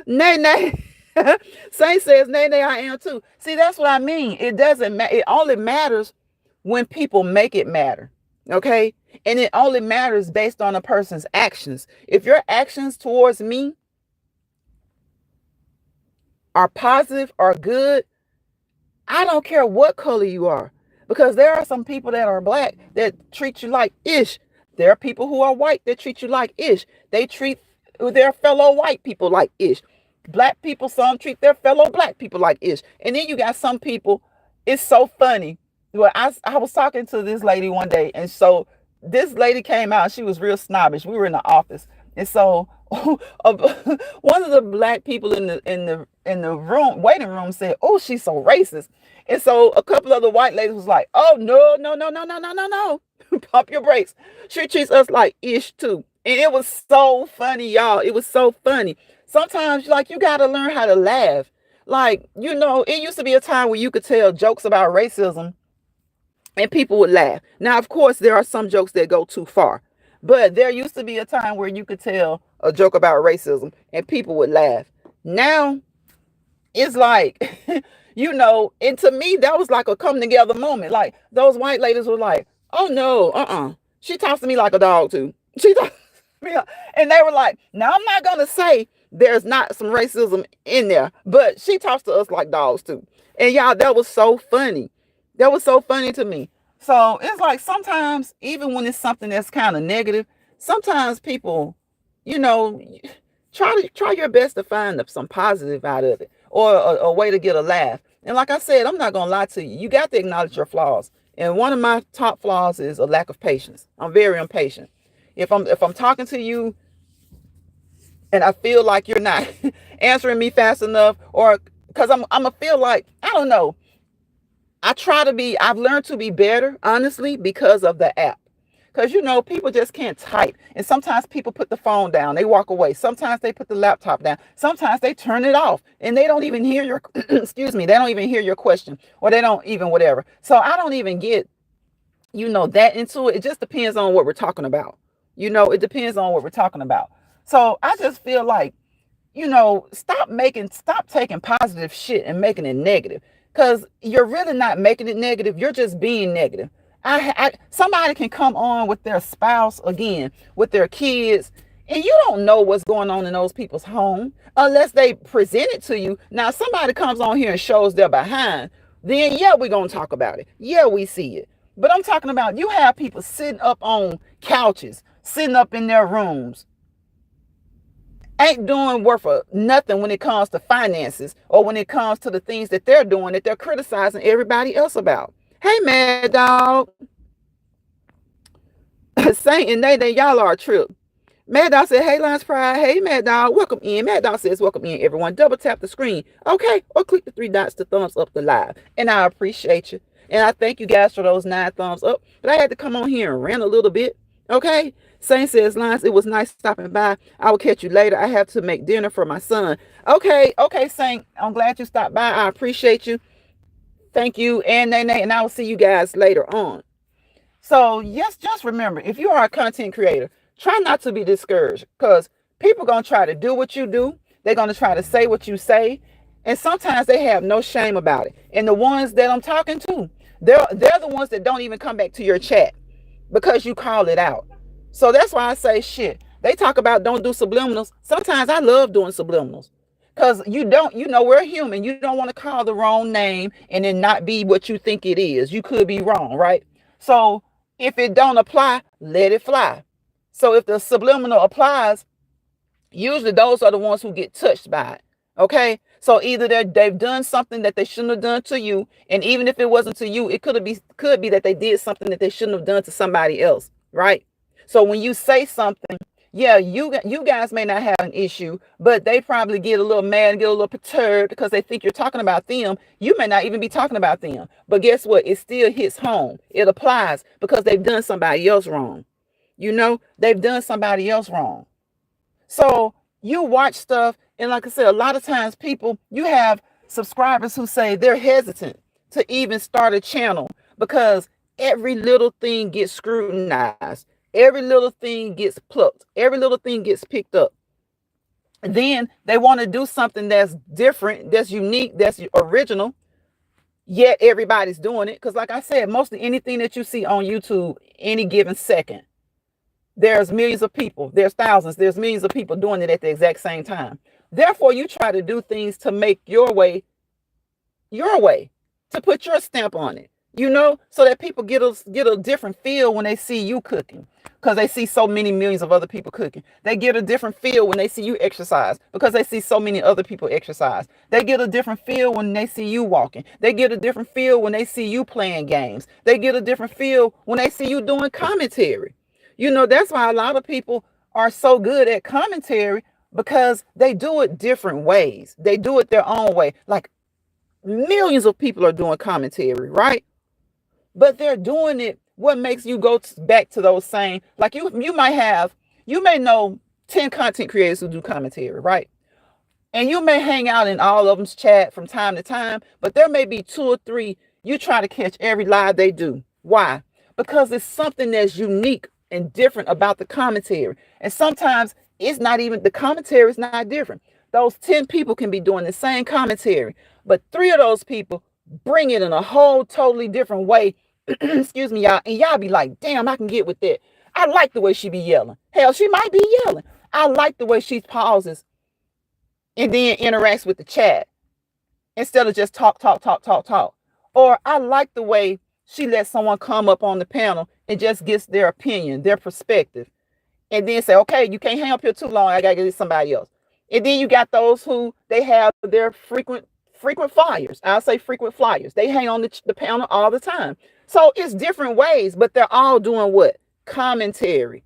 Nene. Saint says, Nene, I am too. See, that's what I mean. It doesn't matter. It only matters when people make it matter. Okay. And it only matters based on a person's actions. If your actions towards me are positive or good, I don't care what color you are, because there are some people that are black that treat you like ish. There are people who are white that treat you like ish. They treat their fellow white people like ish. Black people, some treat their fellow black people like ish. And then you got some people, it's so funny. Well, I was talking to this lady one day, and so this lady came out. She was real snobbish. We were in the office, and so one of the black people in the room, waiting room, said, "Oh, she's so racist." And so a couple of the white ladies was like, "Oh, no, pump your brakes. She treats us like ish too." And it was so funny, y'all. It was so funny. Sometimes, like, you gotta learn how to laugh. Like, it used to be a time where you could tell jokes about racism and people would laugh. Now, of course, there are some jokes that go too far, but there used to be a time where you could tell a joke about racism and people would laugh. Now, it's like, and to me, that was like a come together moment. Like, those white ladies were like, oh no, she talks to me like a dog too. She talks to me, and they were like, now I'm not going to say there's not some racism in there, but she talks to us like dogs too. And y'all, that was so funny. That was so funny to me. So it's like, sometimes, even when it's something that's kind of negative, sometimes people, try your best to find some positive out of it, or a way to get a laugh. And like I said, I'm not going to lie to you. You got to acknowledge your flaws. And one of my top flaws is a lack of patience. I'm very impatient. If I'm talking to you and I feel like you're not answering me fast enough, or because I'm going to feel like, I don't know, I've learned to be better, honestly, because of the app. Because, people just can't type. And sometimes people put the phone down. They walk away. Sometimes they put the laptop down. Sometimes they turn it off and they don't even hear your, excuse me, they don't even hear your question, or they don't even whatever. So I don't even get, that into it. It just depends on what we're talking about. It depends on what we're talking about. So I just feel like, stop taking positive shit and making it negative. Because you're really not making it negative. You're just being negative. Somebody can come on with their spouse again, with their kids, and you don't know what's going on in those people's home unless they present it to you. Now, somebody comes on here and shows their behind, then yeah, we're going to talk about it. Yeah, we see it. But I'm talking about, you have people sitting up on couches, sitting up in their rooms, ain't doing worth of nothing when it comes to finances, or when it comes to the things that they're doing that they're criticizing everybody else about. Hey, Mad Dog. Saint and Nathan, y'all are a trip. Mad Dog said, hey, Lance Pride. Hey, Mad Dog, welcome in. Mad Dog says, welcome in, everyone. Double tap the screen, okay? Or click the 3 dots to thumbs up the live. And I appreciate you. And I thank you guys for those 9 thumbs up. But I had to come on here and rant a little bit, okay? Saint says, Lance, it was nice stopping by. I will catch you later. I have to make dinner for my son. Okay, Saint, I'm glad you stopped by. I appreciate you. Thank you, and Nene, and I will see you guys later on. So, yes, just remember, if you are a content creator, try not to be discouraged, because people are going to try to do what you do. They're going to try to say what you say, and sometimes they have no shame about it. And the ones that I'm talking to, they're the ones that don't even come back to your chat because you call it out. So that's why I say, shit, They talk about don't do subliminals. Sometimes I love doing subliminals because we're human. You don't want to call the wrong name and then not be what you think it is. You could be wrong, right? So if it don't apply, let it fly. So if the subliminal applies, usually those are the ones who get touched by it. Okay, so either they've done something that they shouldn't have done to you, and even if it wasn't to you, it could be that they did something that they shouldn't have done to somebody else, right? So when you say something, yeah, you guys may not have an issue, but they probably get a little mad and get a little perturbed because they think you're talking about them. You may not even be talking about them, but guess what? It still hits home. It applies because they've done somebody else wrong. They've done somebody else wrong. So you watch stuff, and like I said, a lot of times you have subscribers who say they're hesitant to even start a channel because every little thing gets scrutinized. Every little thing gets plucked. Every little thing gets picked up. Then they want to do something that's different, that's unique, that's original, yet everybody's doing it. Because like I said, mostly anything that you see on YouTube, any given second, there's millions of people, there's thousands, there's millions of people doing it at the exact same time. Therefore, you try to do things to make your way, to put your stamp on it, so that people get a different feel when they see you cooking, because they see so many millions of other people cooking. They get a different feel when they see you exercise because they see so many other people exercise. They get a different feel when they see you walking. They get a different feel when they see you playing games. They get a different feel when they see you doing commentary. That's why a lot of people are so good at commentary, because they do it different ways. They do it their own way. Like millions of people are doing commentary, right? But they're doing it. What makes you go back to those same, like you may know 10 content creators who do commentary, right? And you may hang out in all of them's chat from time to time, but there may be 2 or 3 you try to catch every live they do. Why? Because it's something that's unique and different about the commentary. And sometimes it's not even, the commentary is not different. Those 10 people can be doing the same commentary, but 3 of those people bring it in a whole totally different way. Excuse me, y'all. And y'all be like, damn, I can get with that. I like the way she be yelling. Hell, she might be yelling. I like the way she pauses and then interacts with the chat instead of just talk. Or I like the way she lets someone come up on the panel and just gets their opinion, their perspective, and then say, okay, you can't hang up here too long. I got to get somebody else. And then you got those who they have their frequent flyers. I'll say frequent flyers. They hang on the panel all the time. So it's different ways, but they're all doing what? Commentary.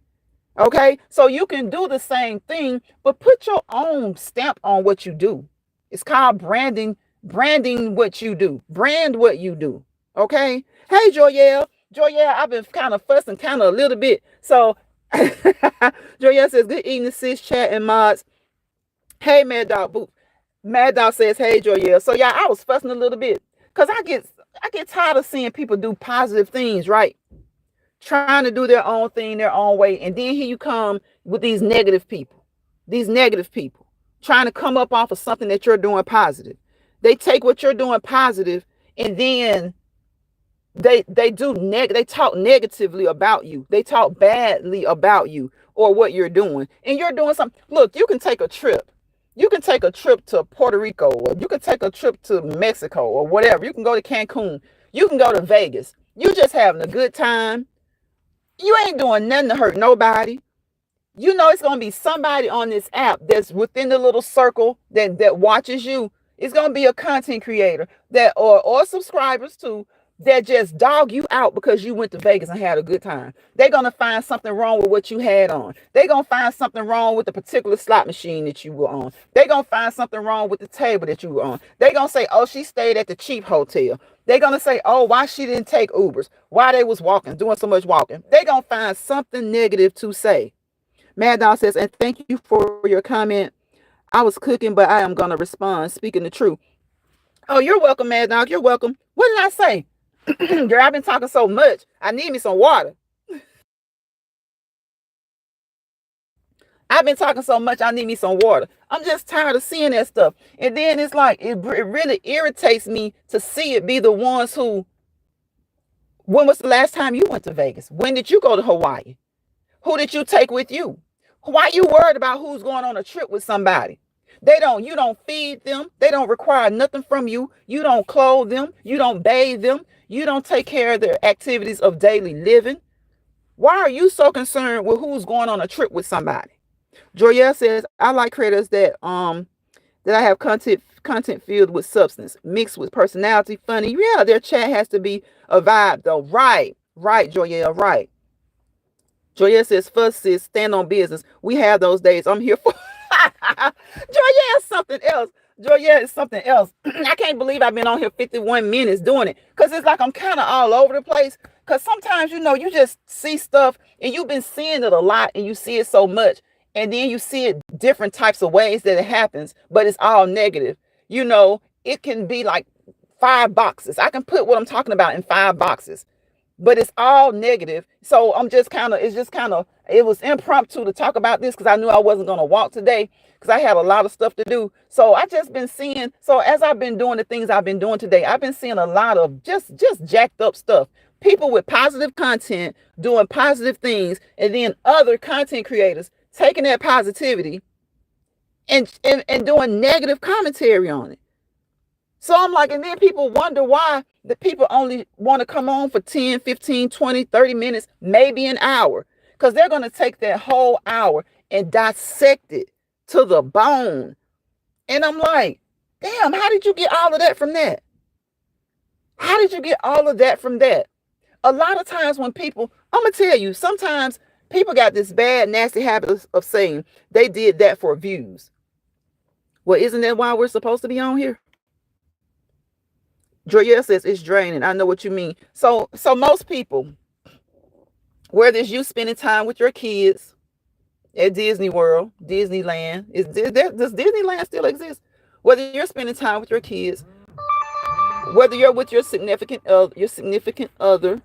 Okay, so you can do the same thing, but put your own stamp on what you do. It's called branding what you do. Brand what you do. Okay. Hey, Joyelle, I've been kind of fussing kind of a little bit. So Joyelle says, good evening, sis, chat, and mods. Hey, Mad Dog Boo. Mad Dog says, hey, Joyelle. So yeah, I was fussing a little bit because I get tired of seeing people do positive things, right? Trying to do their own thing, their own way. And then here you come with these negative people trying to come up off of something that you're doing positive. They take what you're doing positive and then they talk negatively about you. They talk badly about you or what you're doing. And you're doing something. Look, you can take a trip. You can take a trip to Puerto Rico, or you can take a trip to Mexico or whatever. You can go to Cancun. You can go to Vegas. You just having a good time. You ain't doing nothing to hurt nobody. It's going to be somebody on this app that's within the little circle that watches you. It's going to be a content creator that or subscribers too, that just dog you out because you went to Vegas and had a good time. They're going to find something wrong with what you had on. They're going to find something wrong with the particular slot machine that you were on. They're going to find something wrong with the table that you were on. They're going to say, oh, she stayed at the cheap hotel. They're going to say, oh, why she didn't take Ubers, why they was doing so much walking. They're going to find something negative to say. Mad Dog says, and thank you for your comment. I was cooking, but I am going to respond, speaking the truth. Oh, you're welcome, Mad Dog. You're welcome. What did I say? Girl, I've been talking so much. I need me some water. I've been talking so much. I need me some water. I'm just tired of seeing that stuff. And then it's like, it really irritates me to see it be the ones who, when was the last time you went to Vegas? When did you go to Hawaii? Who did you take with you? Why you worried about who's going on a trip with somebody? You don't feed them. They don't require nothing from you. You don't clothe them. You don't bathe them. You don't take care of their activities of daily living. Why are you so concerned with who's going on a trip with somebody? Joyelle says, I like creators that I have content filled with substance, mixed with personality, funny. Yeah, their chat has to be a vibe though. Right, Joyelle, right. Joyelle says, first sis, stand on business. We have those days. I'm here for Joyelle is something else. Joyelle is something else. I can't believe I've been on here 51 minutes doing it. Because it's like I'm kind of all over the place. Because sometimes, you just see stuff and you've been seeing it a lot and you see it so much. And then you see it different types of ways that it happens, but it's all negative. It can be like 5 boxes. I can put what I'm talking about in 5 boxes, but it's all negative. So it was impromptu to talk about this because I knew I wasn't going to walk today because I had a lot of stuff to do. So I just been seeing, so as I've been doing the things I've been doing today, I've been seeing a lot of just jacked up stuff. People with positive content doing positive things, and then other content creators taking that positivity and doing negative commentary on it. So I'm like, and then people wonder why the people only want to come on for 10, 15, 20, 30 minutes, maybe an hour, because they're going to take that whole hour and dissect it to the bone. And I'm like, damn, how did you get all of that from that? How did you get all of that from that? A lot of times when people, I'm going to tell you, sometimes people got this bad, nasty habit of saying they did that for views. Well, isn't that why we're supposed to be on here? Joyelle says it's draining. I know what you mean. So most people, whether it's you spending time with your kids at Disney World, Disneyland, does Disneyland still exist? Whether you're spending time with your kids, whether you're with your significant other,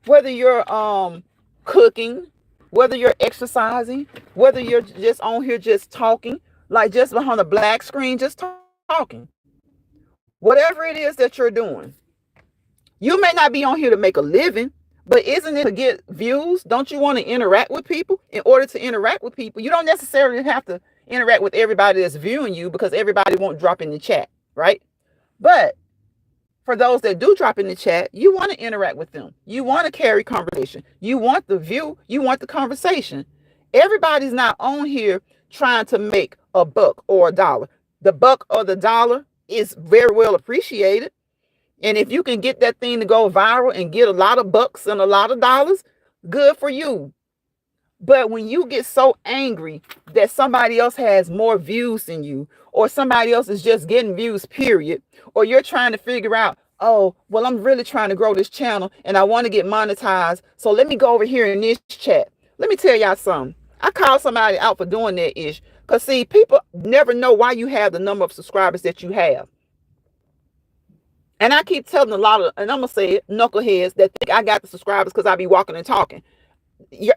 whether you're cooking, whether you're exercising, whether you're just on here just talking, like just behind a black screen, just talking. Whatever it is that you're doing, you may not be on here to make a living, but isn't it to get views? Don't you want to interact with people? In order to interact with people, you don't necessarily have to interact with everybody that's viewing you, because everybody won't drop in the chat, right? But for those that do drop in the chat, you want to interact with them. You want to carry conversation. You want the view. You want the conversation. Everybody's not on here trying to make a buck or a dollar. The buck or the dollar is very well appreciated. And if you can get that thing to go viral and get a lot of bucks and a lot of dollars, good for you. But when you get so angry that somebody else has more views than you, or somebody else is just getting views, period, or you're trying to figure out, oh, well, I'm really trying to grow this channel and I want to get monetized, so let me go over here in this chat. Let me tell y'all something. I call somebody out for doing that ish. Because see, people never know why you have the number of subscribers that you have. And I keep telling a lot of, and I'm going to say it, knuckleheads that think I got the subscribers because I be walking and talking.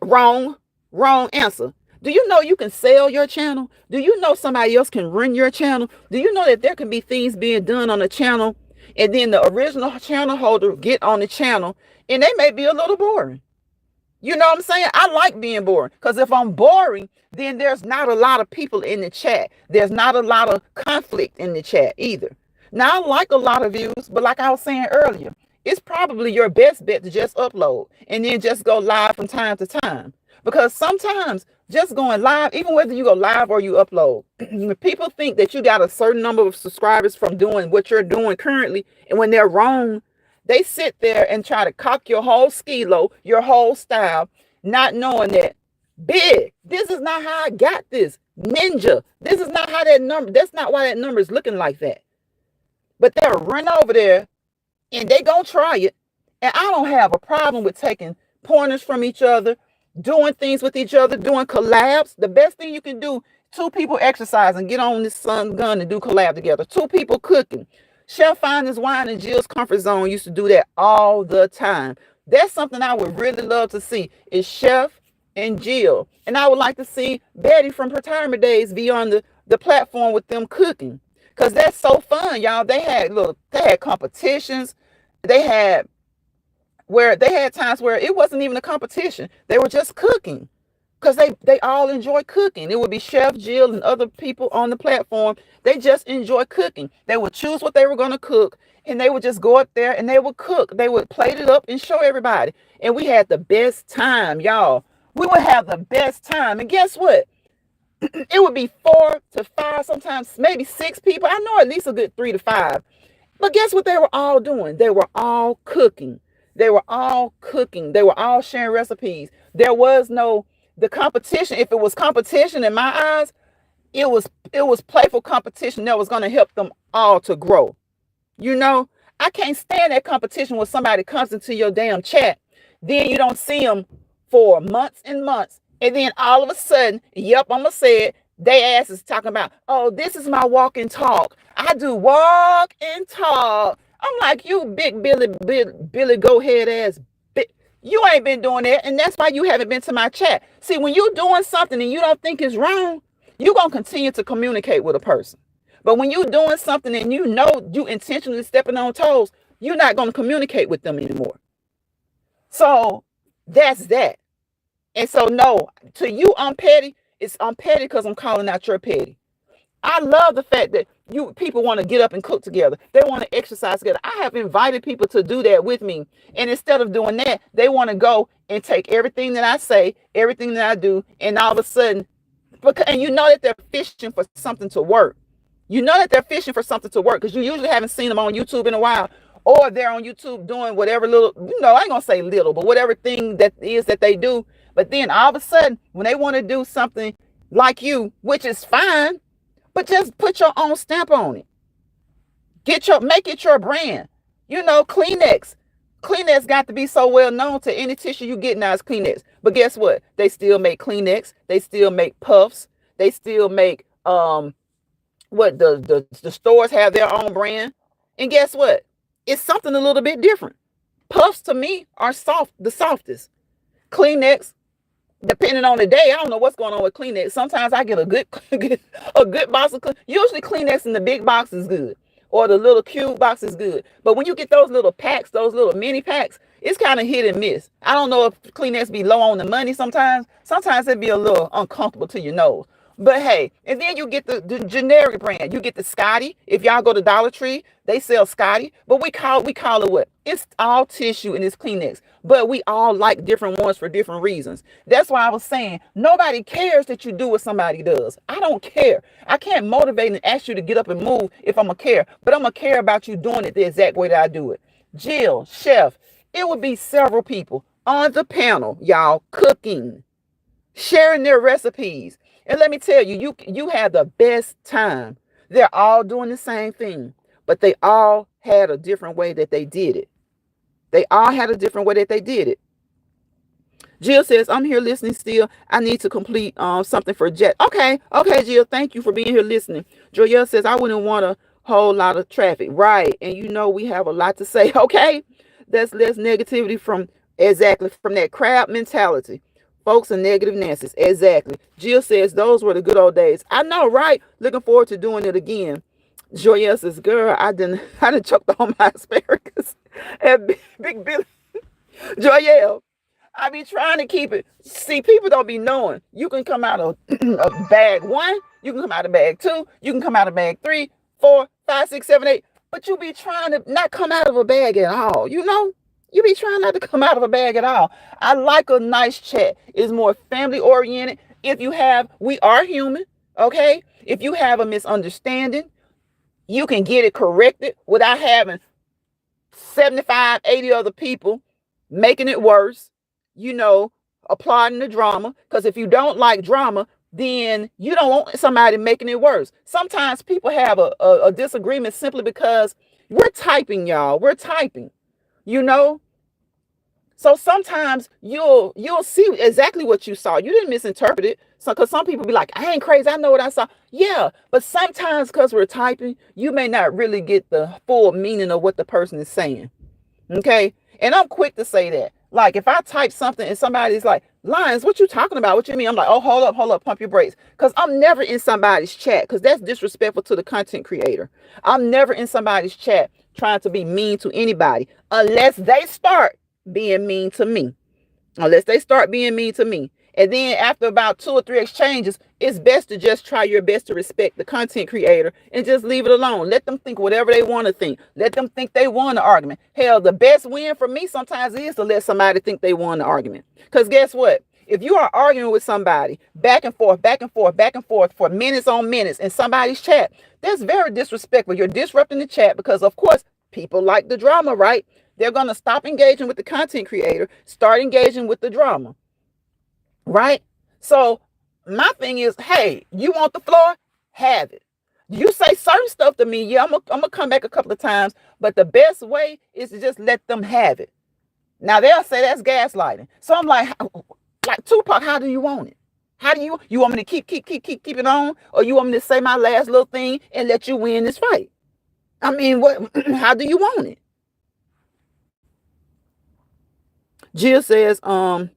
Wrong answer. Do you know you can sell your channel? Do you know somebody else can run your channel? Do you know that there can be things being done on the channel, and then the original channel holder get on the channel and they may be a little boring? You know what I'm saying? I like being boring, because if I'm boring, then there's not a lot of people in the chat. There's not a lot of conflict in the chat either. Now, I like a lot of views, but like I was saying earlier, it's probably your best bet to just upload and then just go live from time to time. Because sometimes just going live, even whether you go live or you upload, people think that you got a certain number of subscribers from doing what you're doing currently. And when they're wrong, they sit there and try to cock your whole skilo, your whole style, not knowing that big, this is not how I got this. Ninja, this is not how that number, that's not why that number is looking like that. But they'll run over there and they gonna try it. And I don't have a problem with taking pointers from each other, doing things with each other, doing collabs. The best thing you can do, 2 people exercise and get on this sun gun and do collab together. 2 people cooking. Chef Finest Wine and Jill's Comfort Zone used to do that all the time. That's something I would really love to see, is Chef and Jill. And I would like to see Betty from Retirement Days be on the platform with them cooking. Because that's so fun, y'all. They had competitions. They had times where it wasn't even a competition. They were just cooking because they all enjoy cooking. It would be Chef Jill and other people on the platform. They just enjoy cooking. They would choose what they were going to cook, and they would just go up there and they would cook. They would plate it up and show everybody. And we had the best time, y'all. We would have the best time. And guess what? It would be 4 to 5, sometimes maybe 6 people. I know at least a good 3 to 5. But guess what they were all doing? They were all cooking. They were all cooking. They were all sharing recipes. There was no the competition. If it was competition in my eyes, it was playful competition that was going to help them all to grow. You know, I can't stand that competition when somebody comes into your damn chat. Then you don't see them for months and months. And then all of a sudden, yep, I'm going to say it, they ass is talking about, oh, this is my walk and talk. I do walk and talk. I'm like, you big Billy go head ass. You ain't been doing that. And that's why you haven't been to my chat. See, when you're doing something and you don't think it's wrong, you're going to continue to communicate with a person. But when you're doing something and you know you intentionally stepping on toes, you're not going to communicate with them anymore. So that's that. And so, no, to you, I'm petty. I'm petty because I'm calling out your petty. I love the fact that people want to get up and cook together. They want to exercise together. I have invited people to do that with me. And instead of doing that, they want to go and take everything that I say, everything that I do, and all of a sudden, and you know that they're fishing for something to work. You know that they're fishing for something to work because you usually haven't seen them on YouTube in a while, or they're on YouTube doing whatever little, I ain't going to say little, but whatever thing that is that they do. But then all of a sudden, when they want to do something like you, which is fine, but just put your own stamp on it. Make it your brand. Kleenex. Kleenex got to be so well known to any tissue you get now is Kleenex. But guess what? They still make Kleenex. They still make puffs. They still make what the stores have their own brand. And guess what? It's something a little bit different. Puffs to me are the softest. Kleenex, depending on the day, I don't know what's going on with Kleenex. Sometimes I get a good box of Kleenex. Usually Kleenex in the big box is good, or the little cube box is good. But when you get those little packs, those little mini packs, it's kind of hit and miss. I don't know if Kleenex be low on the money sometimes. Sometimes it be a little uncomfortable to your nose. But hey, and then you get the generic brand. You get the Scotty. If y'all go to Dollar Tree, they sell Scotty. But we call it what? It's all tissue and it's Kleenex. But we all like different ones for different reasons. That's why I was saying nobody cares that you do what somebody does. I don't care. I can't motivate and ask you to get up and move if I'm going to care. But I'm going to care about you doing it the exact way that I do it. Jill, Chef, it would be several people on the panel, y'all, cooking, sharing their recipes. And let me tell you, you had the best time. They're all doing the same thing, but they all had a different way that they did it. They all had a different way that they did it. Jill says, I'm here listening still. I need to complete something for Jet. Okay, Jill, thank you for being here listening. Joyelle says, I wouldn't want a whole lot of traffic. Right, and we have a lot to say. Okay, that's less negativity from that crab mentality. Folks are negative Nancy's. Exactly. Jill says those were the good old days. I know, right? Looking forward to doing it again. Joyelle says, girl, I done choked on my asparagus. And Big Billy. Joyelle, I be trying to keep it. See, people don't be knowing. You can come out of bag 1. You can come out of bag 2. You can come out of bag 3, 4, 5, 6, 7, 8. But you be trying to not come out of a bag at all. You be trying not to come out of a bag at all. I like a nice chat. It's more family oriented. We are human, okay? If you have a misunderstanding, you can get it corrected without having 75, 80 other people making it worse, applauding the drama. Because if you don't like drama, then you don't want somebody making it worse. Sometimes people have a disagreement simply because we're typing, y'all. We're typing. So sometimes you'll see exactly what you saw. You didn't misinterpret it. So because some people be like, I ain't crazy, I know what I saw. Yeah, but sometimes because we're typing, you may not really get the full meaning of what the person is saying. Okay? And I'm quick to say that. Like if I type something and somebody's like, Lions, what you talking about? What you mean? I'm like, oh, hold up, pump your brakes. Because I'm never in somebody's chat because that's disrespectful to the content creator. I'm never in somebody's chat trying to be mean to anybody unless they start being mean to me. And then after about 2 or 3 exchanges, it's best to just try your best to respect the content creator and just leave it alone. Let them think whatever they want to think. Let them think they won the argument. Hell, the best win for me sometimes is to let somebody think they won the argument. Because guess what? If you are arguing with somebody back and forth, back and forth, back and forth for minutes on minutes in somebody's chat, that's very disrespectful. You're disrupting the chat because, of course, people like the drama, right? They're going to stop engaging with the content creator, start engaging with the drama, right? So my thing is, hey, you want the floor? Have it. You say certain stuff to me, yeah, I'm gonna come back a couple of times, but the best way is to just let them have it. Now they'll say that's gaslighting. So I'm like Tupac, how do you want it? How do you want me to keep it on, or you want me to say my last little thing and let you win this fight? I mean, what? How do you want it? Jill says, girl,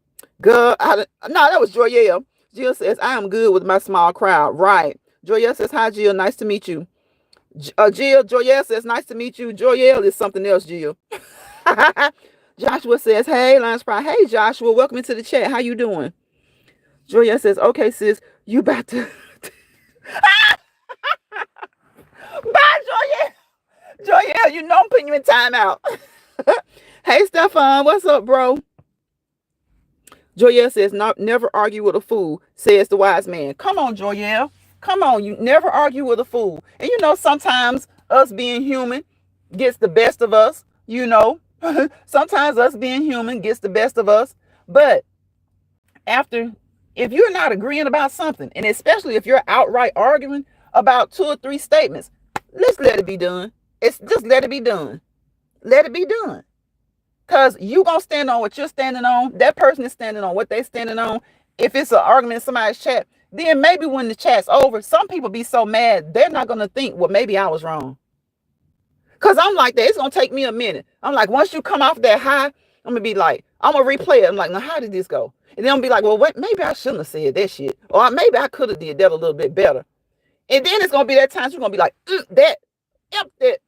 no, that was Joyelle. Jill says, I am good with my small crowd. Right. Joyelle says, hi, Jill. Nice to meet you. Jill, Joyelle says, nice to meet you. Joyelle is something else, Jill. Joshua says, hey, Lance Fry. Hey, Joshua, welcome into the chat. How you doing? Joyelle says, okay, sis, you about to... Bye, Joyelle. Joyelle, you know I'm putting you in timeout. Hey, Stefan, what's up, bro? Joyelle says, never argue with a fool, says the wise man. Come on, Joyelle. Come on, you never argue with a fool. And you know, sometimes us being human gets the best of us, you know. Sometimes us being human gets the best of us. But if you're not agreeing about something, and especially if you're outright arguing about 2 or 3 statements, let's let it be done. It's just let it be done. Let it be done. Because you going to stand on what you're standing on. That person is standing on what they're standing on. If it's an argument in somebody's chat, then maybe when the chat's over, some people be so mad, they're not going to think, well, maybe I was wrong. Because I'm like that. It's going to take me a minute. I'm like, once you come off that high, I'm going to be like, I'm going to replay it. I'm like, now, how did this go? And then I'm be like, well, what? Maybe I shouldn't have said that shit. Or maybe I could have did that a little bit better. And then it's going to be that time you're going to be like, that, F that,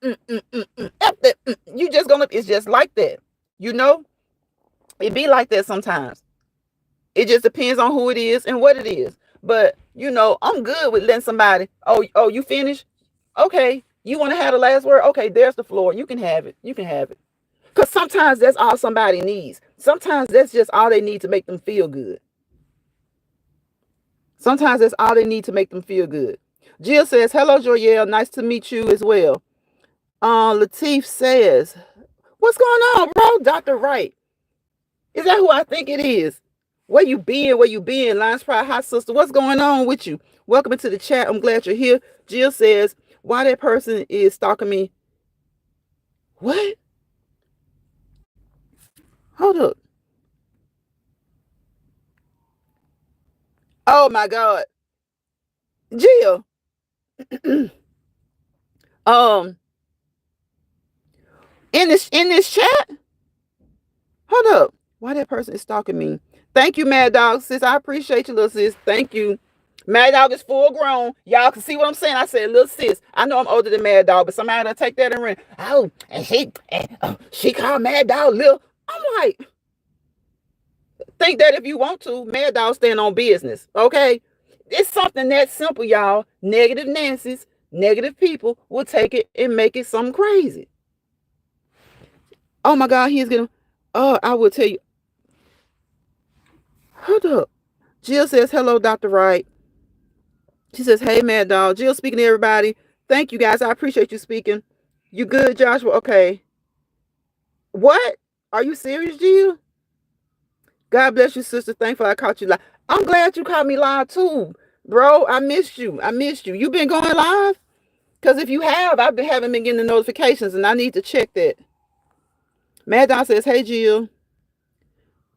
F that. You just going to, it's just like that. You know, it be like that sometimes. It just depends on who it is and what it is. But, you know, I'm good with letting somebody, oh, you finished? Okay. You want to have the last word? Okay, there's the floor. You can have it. You can have it. Because sometimes that's all somebody needs. Sometimes that's just all they need to make them feel good. Sometimes that's all they need to make them feel good. Jill says, hello, Joyelle. Nice to meet you as well. Latif says, what's going on, bro? Dr. Wright. Is that who I think it is? Where you been? Where you been? Lines Pride Hot Sister. What's going on with you? Welcome into the chat. I'm glad you're here. Jill says, why that person is stalking me? What? Hold up. Oh my God. Jill. In this chat? Hold up. Why that person is stalking me? Thank you, Mad Dog, sis. I appreciate you, little sis. Thank you. Mad Dog is full grown. Y'all can see what I'm saying. I said, little sis. I know I'm older than Mad Dog, but somebody will take that and run. Oh, and she called Mad Dog little. I'm like, think that if you want to, Mad Dog stand on business. Okay? It's something that simple, y'all. Negative Nancy's, negative people will take it and make it something crazy. Oh my God, he's gonna. Oh, I will tell you. Hold up. Jill says, hello, Dr. Wright. She says, hey, Mad Dog. Jill speaking to everybody. Thank you, guys. I appreciate you speaking. You good, Joshua? Okay. What? Are you serious, Jill? God bless you, sister. Thankful I caught you live. I'm glad you caught me live, too. Bro, I missed you. I missed you. You been going live? Because if you have, haven't been getting the notifications, and I need to check that. Mad Dog says, hey, Jill.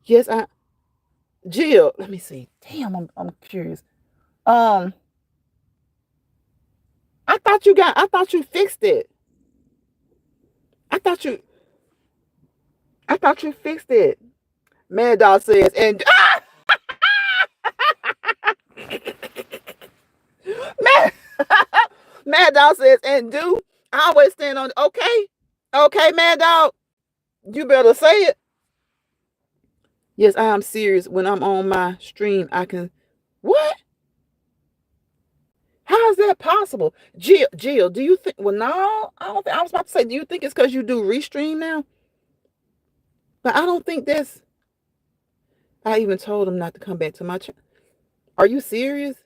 Yes, Jill, let me see. Damn, I'm curious. I thought you fixed it. I thought you fixed it. Mad Dog says, and Mad Dog says, and do I always stand on okay, Mad Dog, you better say it. Yes, I am serious. When I'm on my stream, I can. What? How is that possible? Jill, do you think? Well, no, I don't think. I was about to say, do you think it's because you do restream now? But I don't think that's. I even told him not to come back to my channel. Are you serious?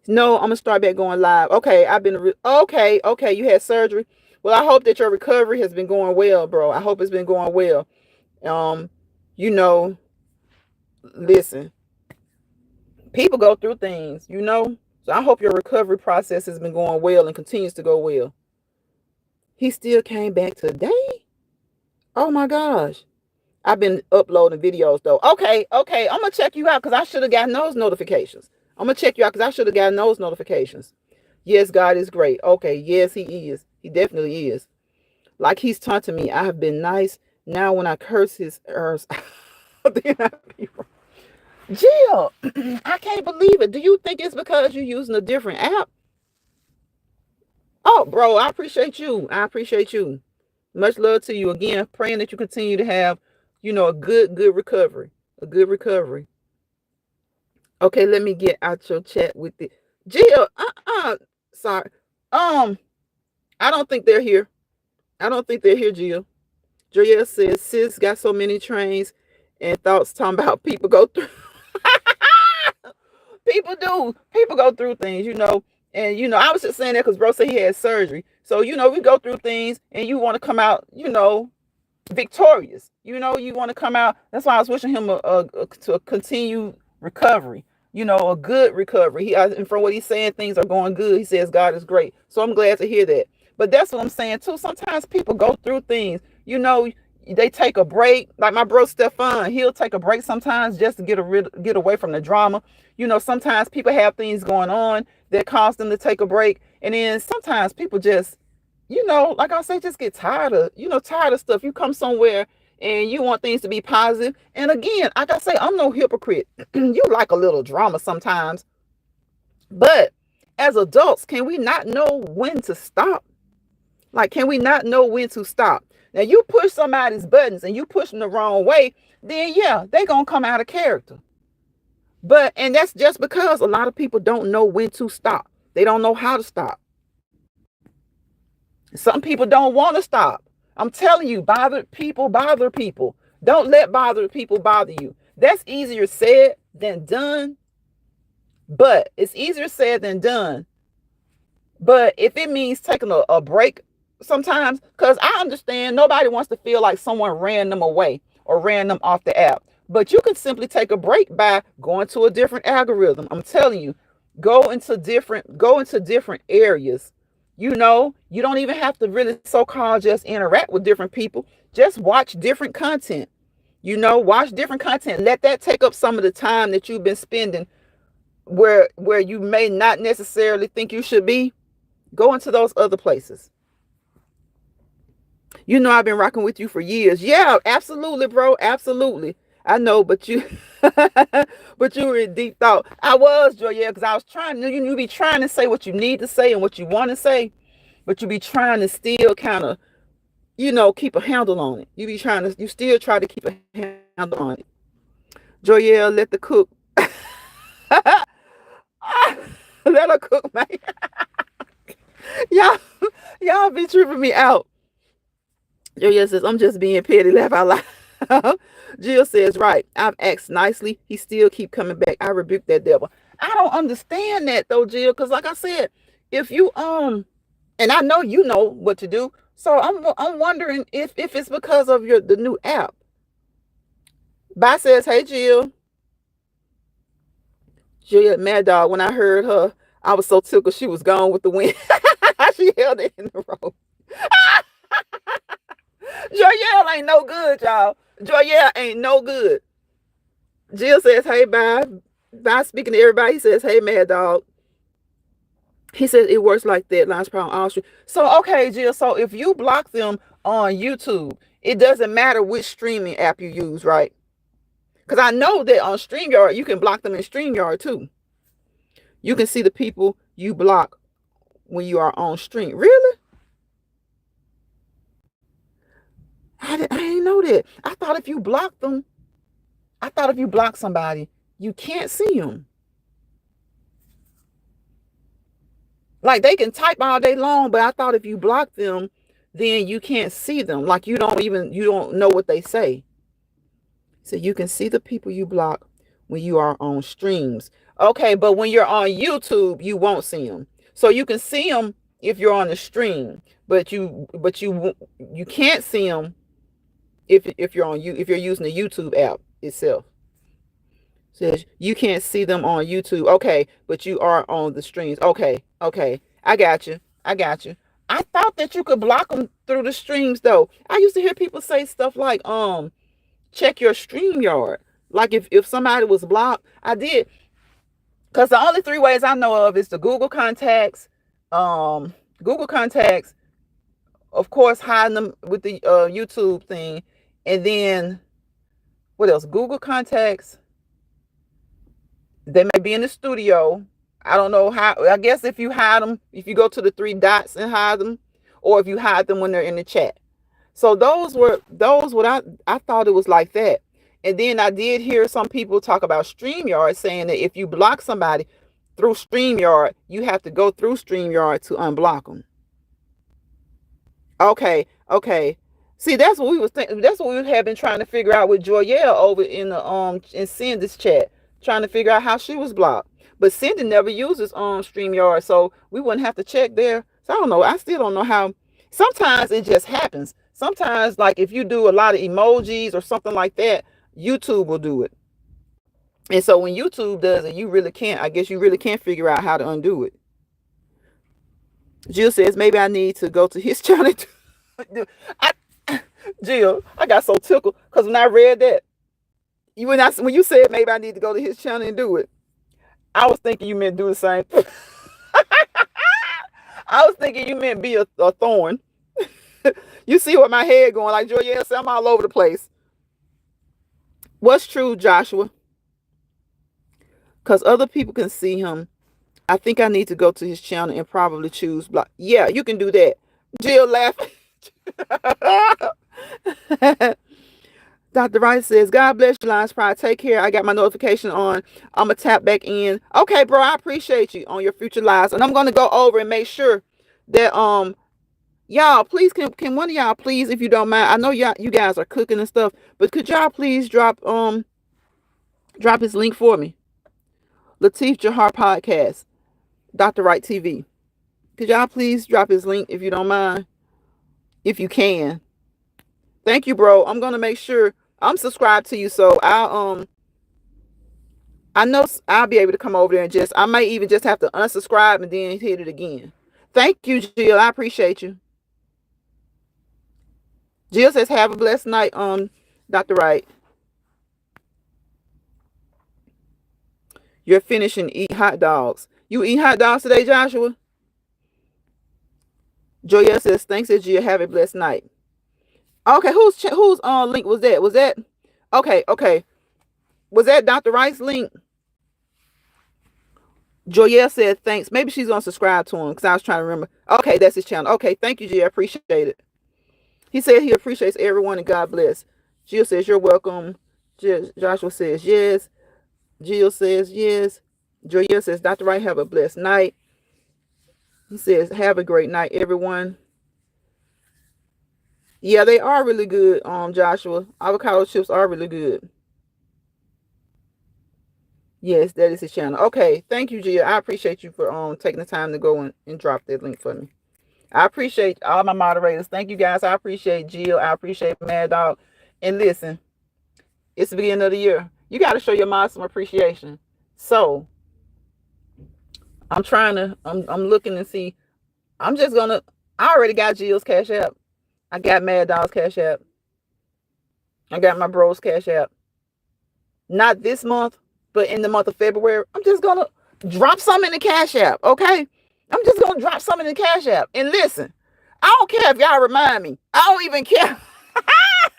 No, I'm gonna start back going live. Okay, okay. You had surgery. Well, I hope that your recovery has been going well, bro. I hope it's been going well. Um, you know, listen, people go through things, you know. So I hope your recovery process has been going well and continues to go well. He still came back today. Oh my gosh. I've been uploading videos though. Okay. I'm gonna check you out because I should have gotten those notifications. I'm gonna check you out because I should have gotten those notifications. Yes, God is great. Okay, yes, He is. He definitely is. Like He's taunting me. I have been nice. Now when I curse His earth, then I be wrong. Jill, I can't believe it. Do you think it's because you're using a different app? Oh, bro, I appreciate you. I appreciate you. Much love to you again. Praying that you continue to have, a good recovery. A good recovery. Okay, let me get out your chat with it. Jill, sorry. I don't think they're here. I don't think they're here, Jill. Joya says, sis got so many trains and thoughts talking about people go through. People do. People go through things, And, I was just saying that because bro said he had surgery. So, we go through things and you want to come out, victorious. You want to come out. That's why I was wishing him to continue recovery. A good recovery. And from what he's saying, things are going good. He says God is great. So I'm glad to hear that. But that's what I'm saying too. Sometimes people go through things. They take a break. Like my bro Stefan, he'll take a break sometimes just to get away from the drama. Sometimes people have things going on that cause them to take a break, and then sometimes people just like I say, just get tired of stuff. You come somewhere and you want things to be positive. And again, like I say, I'm no hypocrite. You like a little drama sometimes. But as adults, can we not know when to stop? Like, can we not know when to stop? Now, you push somebody's buttons and you push them the wrong way, then yeah, they're going to come out of character. And that's just because a lot of people don't know when to stop. They don't know how to stop. Some people don't want to stop. I'm telling you, bothered people bother people. Don't let bothered people bother you. That's easier said than done. But it's easier said than done. But if it means taking a break sometimes, because I understand nobody wants to feel like someone ran them away or ran them off the app. But you can simply take a break by going to a different algorithm. I'm telling you, go into different areas. You don't even have to really so-called just interact with different people. Just watch different content. Watch different content. Let that take up some of the time that you've been spending where you may not necessarily think you should be. Go into those other places. I've been rocking with you for years. Yeah, absolutely, bro. Absolutely. I know, but you but you were in deep thought. I was, Joy, yeah, because I was trying to, you be trying to say what you need to say and what you want to say, but you be trying to still kind of, keep a handle on it. You still try to keep a handle on it. Joyelle, let the cook. Let her cook, man. y'all be tripping me out. Joyelle says, I'm just being petty, laugh out loud. Jill says, right, I've asked nicely. He still keep coming back. I rebuke that devil. I don't understand that though, Jill, because like I said, if you and I know you know what to do. So I'm wondering if it's because of the new app. Bye says, hey Jill. Jill, Mad Dog, when I heard her, I was so tickled she was gone with the wind. She held it in the road. Joyelle ain't no good, y'all. Joyelle ain't no good. Jill says, hey, bye. Bye, speaking to everybody. He says, hey, Mad Dog. He says it works like that. Lines Pound Austria. So, okay, Jill. So, if you block them on YouTube, it doesn't matter which streaming app you use, right? Because I know that on StreamYard, you can block them in StreamYard too. You can see the people you block when you are on stream. Really? I ain't know that. I thought if you block them, I thought if you block somebody, you can't see them. Like they can type all day long, but I thought if you block them, then you can't see them. Like you don't know what they say. So you can see the people you block when you are on streams. Okay, but when you're on YouTube, you won't see them. So you can see them if you're on the stream, but you can't see them if you're using the YouTube app itself. Says you can't see them on YouTube. Okay, but you are on the streams. Okay. I got you. I thought that you could block them through the streams though. I used to hear people say stuff like, check your StreamYard. Like if somebody was blocked, I did. Because the only 3 ways I know of is the Google Contacts. Google Contacts, of course, hiding them with the YouTube thing. And then, what else? Google Contacts. They may be in the studio. I don't know how. I guess if you hide them, if you go to the 3 dots and hide them, or if you hide them when they're in the chat. So those what I thought it was like that. And then I did hear some people talk about StreamYard saying that if you block somebody through StreamYard, you have to go through StreamYard to unblock them. Okay. See, that's what we was thinking. That's what we have been trying to figure out with Joyelle over in Cindy's chat, trying to figure out how she was blocked. But Cindy never uses StreamYard, so we wouldn't have to check there. So I don't know. I still don't know how. Sometimes it just happens. Sometimes, like if you do a lot of emojis or something like that, YouTube will do it. And so when YouTube does it, I guess you really can't figure out how to undo it. Jill says, maybe I need to go to his channel. Jill, I got so tickled because when I read that, when you said maybe I need to go to his channel and do it, I was thinking you meant do the same thing. I was thinking you meant be a thorn. You see what my head going like, Joyelle said, I'm all over the place. What's true, Joshua? Because other people can see him. I think I need to go to his channel and probably choose block. Yeah, you can do that. Jill laughing. Dr. Rice says, God bless you, Lions Pride. Take care. I got my notification on. I'm going to tap back in. Okay, bro, I appreciate you on your future lives. And I'm going to go over and make sure that, y'all, please, can one of y'all, please, if you don't mind, I know you guys are cooking and stuff, but could y'all please drop his link for me? Latif Jahar Podcast, Dr. Wright TV. Could y'all please drop his link if you don't mind? If you can. Thank you, bro. I'm going to make sure I'm subscribed to you, so I know I'll be able to come over there and I might even just have to unsubscribe and then hit it again. Thank you, Jill. I appreciate you. Jill says, have a blessed night, Dr. Wright. You're finishing eat hot dogs. You eat hot dogs today, Joshua? Joyelle says, thanks, Jill. Have a blessed night. Okay, whose link was that? Was that okay? Was that Dr. Wright's link? Joyelle said thanks. Maybe she's gonna subscribe to him because I was trying to remember. Okay, that's his channel. Okay, thank you, Jill. I appreciate it. He said he appreciates everyone and God bless. Jill says you're welcome. Joshua says yes. Jill says yes. Joyelle says, Dr. Wright, have a blessed night. He says, have a great night, everyone. Yeah, they are really good, Joshua. Avocado chips are really good. Yes, that is his channel. Okay, thank you, Jill. I appreciate you for taking the time to go and drop that link for me. I appreciate all my moderators. Thank you, guys. I appreciate Jill. I appreciate Mad Dog. And listen, it's the beginning of the year. You got to show your mom some appreciation. So, I'm looking and see. I already got Jill's Cash App. I got Mad Dog's Cash App. I got my bro's Cash App. Not this month, but in the month of February, I'm just going to drop some in the Cash App, okay? I'm just going to drop some in the Cash App. And listen, I don't care if y'all remind me. I don't even care.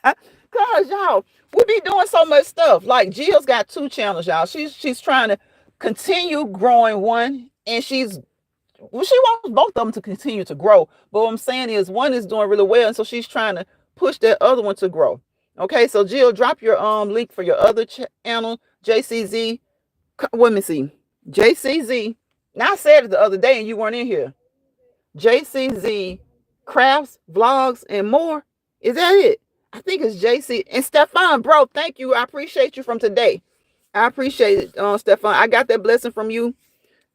Because, y'all, we be doing so much stuff. Like, Jill's got 2 channels, y'all. She's trying to continue growing one, and she wants both of them to continue to grow. But what I'm saying is one is doing really well, and so she's trying to push that other one to grow. Okay, so Jill, drop your link for your other channel, JCZ. Let me see. JCZ. Now I said it the other day and you weren't in here. JCZ crafts, vlogs, and more. Is that it? I think it's JC and Stefan, bro. Thank you. I appreciate you from today. I appreciate it, Stefan. I got that blessing from you.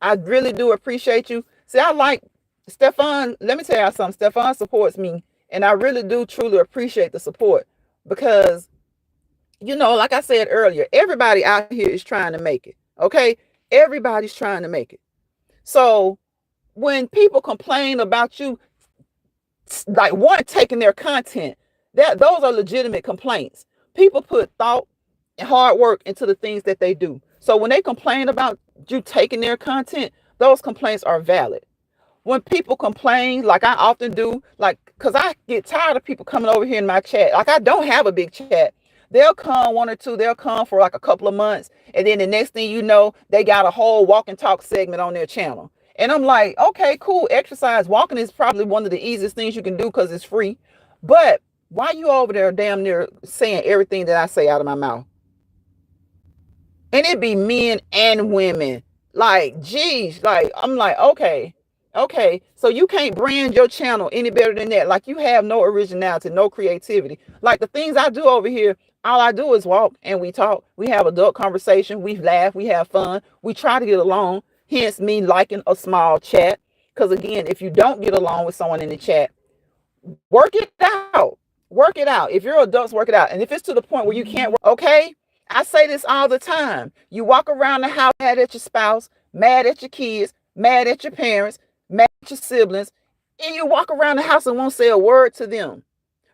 I really do appreciate you. See, I like Stefan. Let me tell you something. Stefan supports me, and I really do truly appreciate the support because, like I said earlier, everybody out here is trying to make it. Okay, everybody's trying to make it. So when people complain about you, like one taking their content, those are legitimate complaints. People put thought and hard work into the things that they do. So when they complain about you taking their content, those complaints are valid. When people complain, like I often do, like, because I get tired of people coming over here in my chat. Like, I don't have a big chat. They'll come one or two, they'll come for like a couple of months. And then the next thing you know, they got a whole walk and talk segment on their channel. And I'm like, okay, cool. Exercise. Walking is probably one of the easiest things you can do because it's free. But why you over there damn near saying everything that I say out of my mouth? And it be men and women. Like, geez, like, I'm like, okay. So you can't brand your channel any better than that. Like, you have no originality, no creativity. Like the things I do over here, all I do is walk and we talk. We have adult conversation. We laugh. We have fun. We try to get along. Hence me liking a small chat. Because again, if you don't get along with someone in the chat, work it out. Work it out. If you're adults, work it out. And if it's to the point where you can't work, okay? I say this all the time. You walk around the house mad at your spouse, mad at your kids, mad at your parents, mad at your siblings, and you walk around the house and won't say a word to them.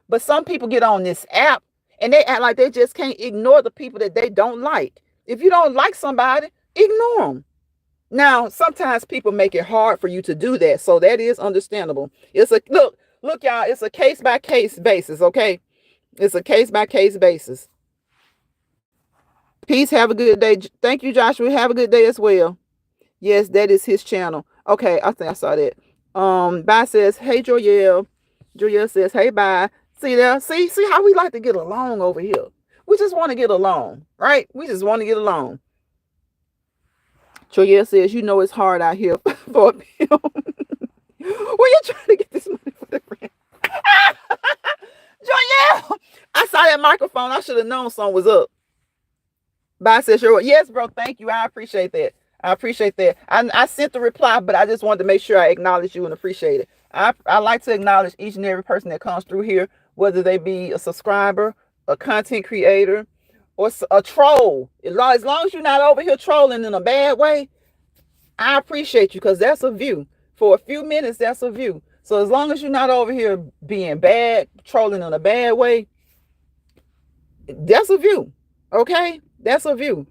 But some people get on this app and they act like they just can't ignore the people that they don't like. If you don't like somebody, ignore them. Now, sometimes people make it hard for you to do that. So that is understandable. It's a look, y'all, it's a case by case basis. Okay. It's a case by case basis. Peace. Have a good day. Thank you, Joshua. Have a good day as well. Yes, that is his channel. Okay, I think I saw that. Bye says, hey, Joyelle. Joyelle says, hey, bye. See there? See how we like to get along over here. We just want to get along, right? We just want to get along. Joyelle says, it's hard out here for a bill. Where you trying to get this money for the rent? Joyelle, I saw that microphone. I should have known something was up. Bye says, sure. Yes, bro. Thank you. I appreciate that. I sent the reply, but I just wanted to make sure I acknowledge you and appreciate it. I like to acknowledge each and every person that comes through here, whether they be a subscriber, a content creator, or a troll. As long as you're not over here trolling in a bad way, I appreciate you because that's a view. For a few minutes, that's a view. So as long as you're not over here being bad, trolling in a bad way, that's a view. Okay? That's a view.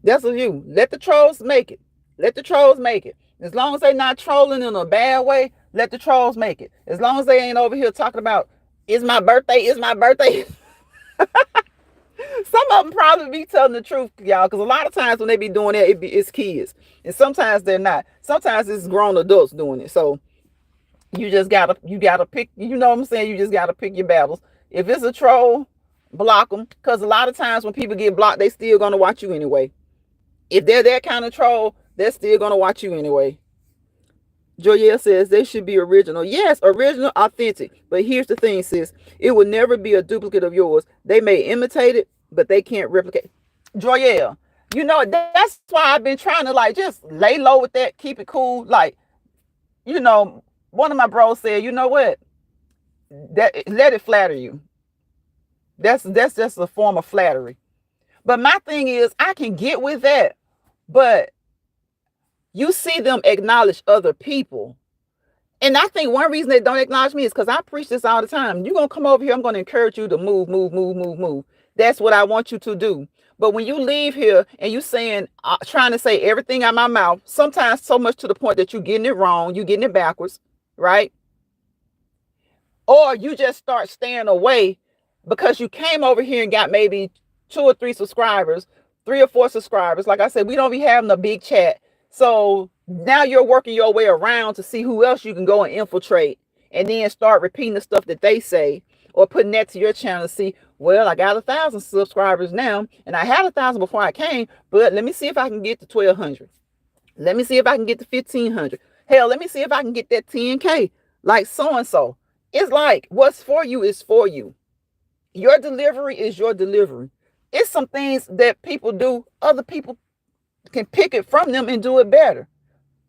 That's a view. Let the trolls make it. Let the trolls make it. As long as they're not trolling in a bad way, let the trolls make it. As long as they ain't over here talking about, it's my birthday, it's my birthday. Some of them probably be telling the truth, y'all, because a lot of times when they be doing that, it's kids. And sometimes they're not. Sometimes it's grown adults doing it. So you gotta pick, you know what I'm saying? You just gotta pick your battles. If it's a troll, block them. Because a lot of times when people get blocked, they still gonna watch you anyway. If they're that kind of troll, they're still gonna watch you anyway. Joyelle says they should be original. Yes, original, authentic. But here's the thing, sis. It will never be a duplicate of yours. They may imitate it, but they can't replicate. Joyelle, that's why I've been trying to just lay low with that, keep it cool. One of my bros said, you know what? Let it flatter you. That's just a form of flattery. But my thing is, I can get with that, but you see them acknowledge other people. And I think one reason they don't acknowledge me is because I preach this all the time. You're going to come over here. I'm going to encourage you to move. That's what I want you to do. But when you leave here and you trying to say everything out my mouth, sometimes so much to the point that you're getting it wrong, you're getting it backwards, right? Or you just start staying away because you came over here and got maybe 2 or 3 subscribers, 3 or 4 subscribers. Like I said, we don't be having a big chat. So now you're working your way around to see who else you can go and infiltrate and then start repeating the stuff that they say. or putting that to your channel to see, well, I got 1,000 subscribers now, and I had 1,000 before I came, but let me see if I can get to 1,200. Let me see if I can get to 1,500. Hell, let me see if I can get that 10K like so-and-so. It's like what's for you is for you. Your delivery is your delivery. It's some things that people do, other people can pick it from them and do it better.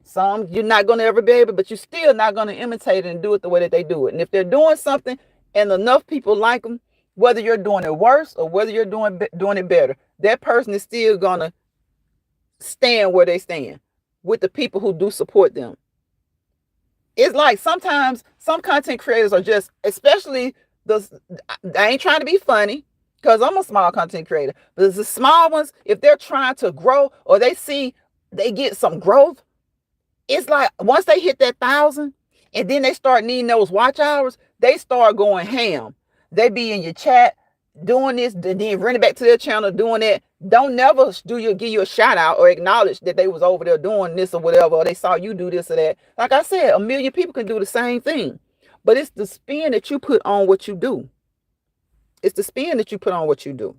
Some you're not going to ever be able, but you're still not going to imitate it and do it the way that they do it. And if they're doing something and enough people like them, whether you're doing it worse or whether you're doing it better, that person is still going to stand where they stand with the people who do support them. It's like sometimes some content creators are just, especially I ain't trying to be funny because I'm a small content creator, but the small ones, if they're trying to grow or they see they get some growth, it's like once they hit that 1,000 and then they start needing those watch hours, they start going ham. They be in your chat doing this, then running back to their channel doing that. Don't never give you a shout out or acknowledge that they was over there doing this or whatever, or they saw you do this or that. Like I said, 1 million people can do the same thing, but it's the spin that you put on what you do. It's the spin that you put on what you do.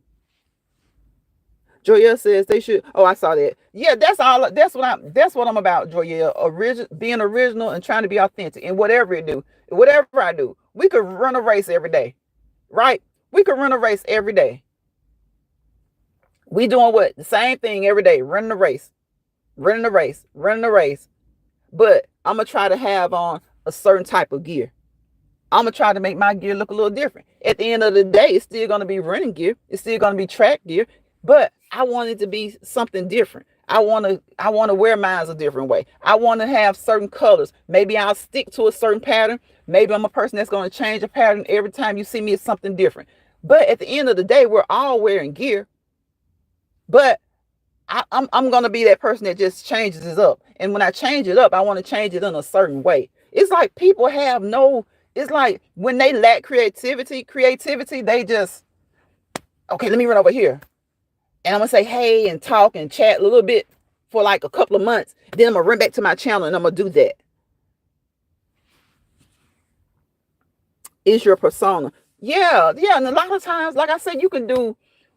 Joyelle says they should. Oh, I saw that. Yeah, that's all. That's what I'm about, Joyelle. Being original and trying to be authentic in whatever I do. We could run a race every day, right? We could run a race every day. We doing what? The same thing every day. Running the race. But I'm going to try to have on a certain type of gear. I'm going to try to make my gear look a little different. At the end of the day, it's still going to be running gear. It's still going to be track gear. But I want it to be something different. I want to wear mine a different way. I want to have certain colors. Maybe I'll stick to a certain pattern. Maybe I'm a person that's going to change a pattern every time you see me. It's something different. But at the end of the day, we're all wearing gear. But I'm going to be that person that just changes it up. And when I change it up, I want to change it in a certain way. It's like people have it's like when they lack creativity, they just, okay, let me run over here. And I'm going to say, hey, and talk and chat a little bit for like a couple of months. Then I'm going to run back to my channel and I'm going to do that. Is your persona. Yeah. And a lot of times, like I said,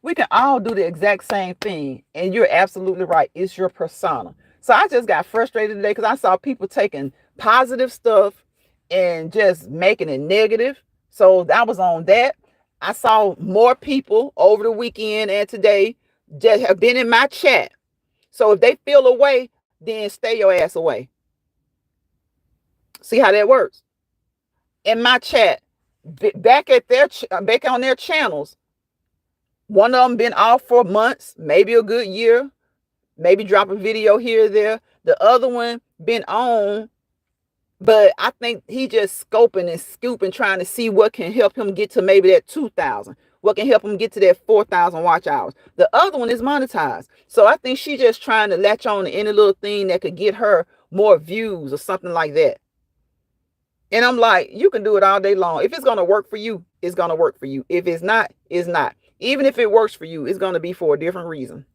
we can all do the exact same thing. And you're absolutely right. It's your persona. So I just got frustrated today because I saw people taking positive stuff and just making it negative. So I was on that. I saw more people over the weekend and today just have been in my chat. So if they feel away, then stay your ass away. See how that works? In my chat, back on their channels, one of them been off for months, maybe a good year, maybe drop a video here or there. The other one been on, but I think he just scoping and scooping, trying to see what can help him get to maybe that 2,000. What can help him get to that 4,000 watch hours. The other one is monetized. So I think she's just trying to latch on to any little thing that could get her more views or something like that. And I'm like, you can do it all day long. If it's going to work for you, it's going to work for you. If it's not, it's not. Even if it works for you, it's going to be for a different reason.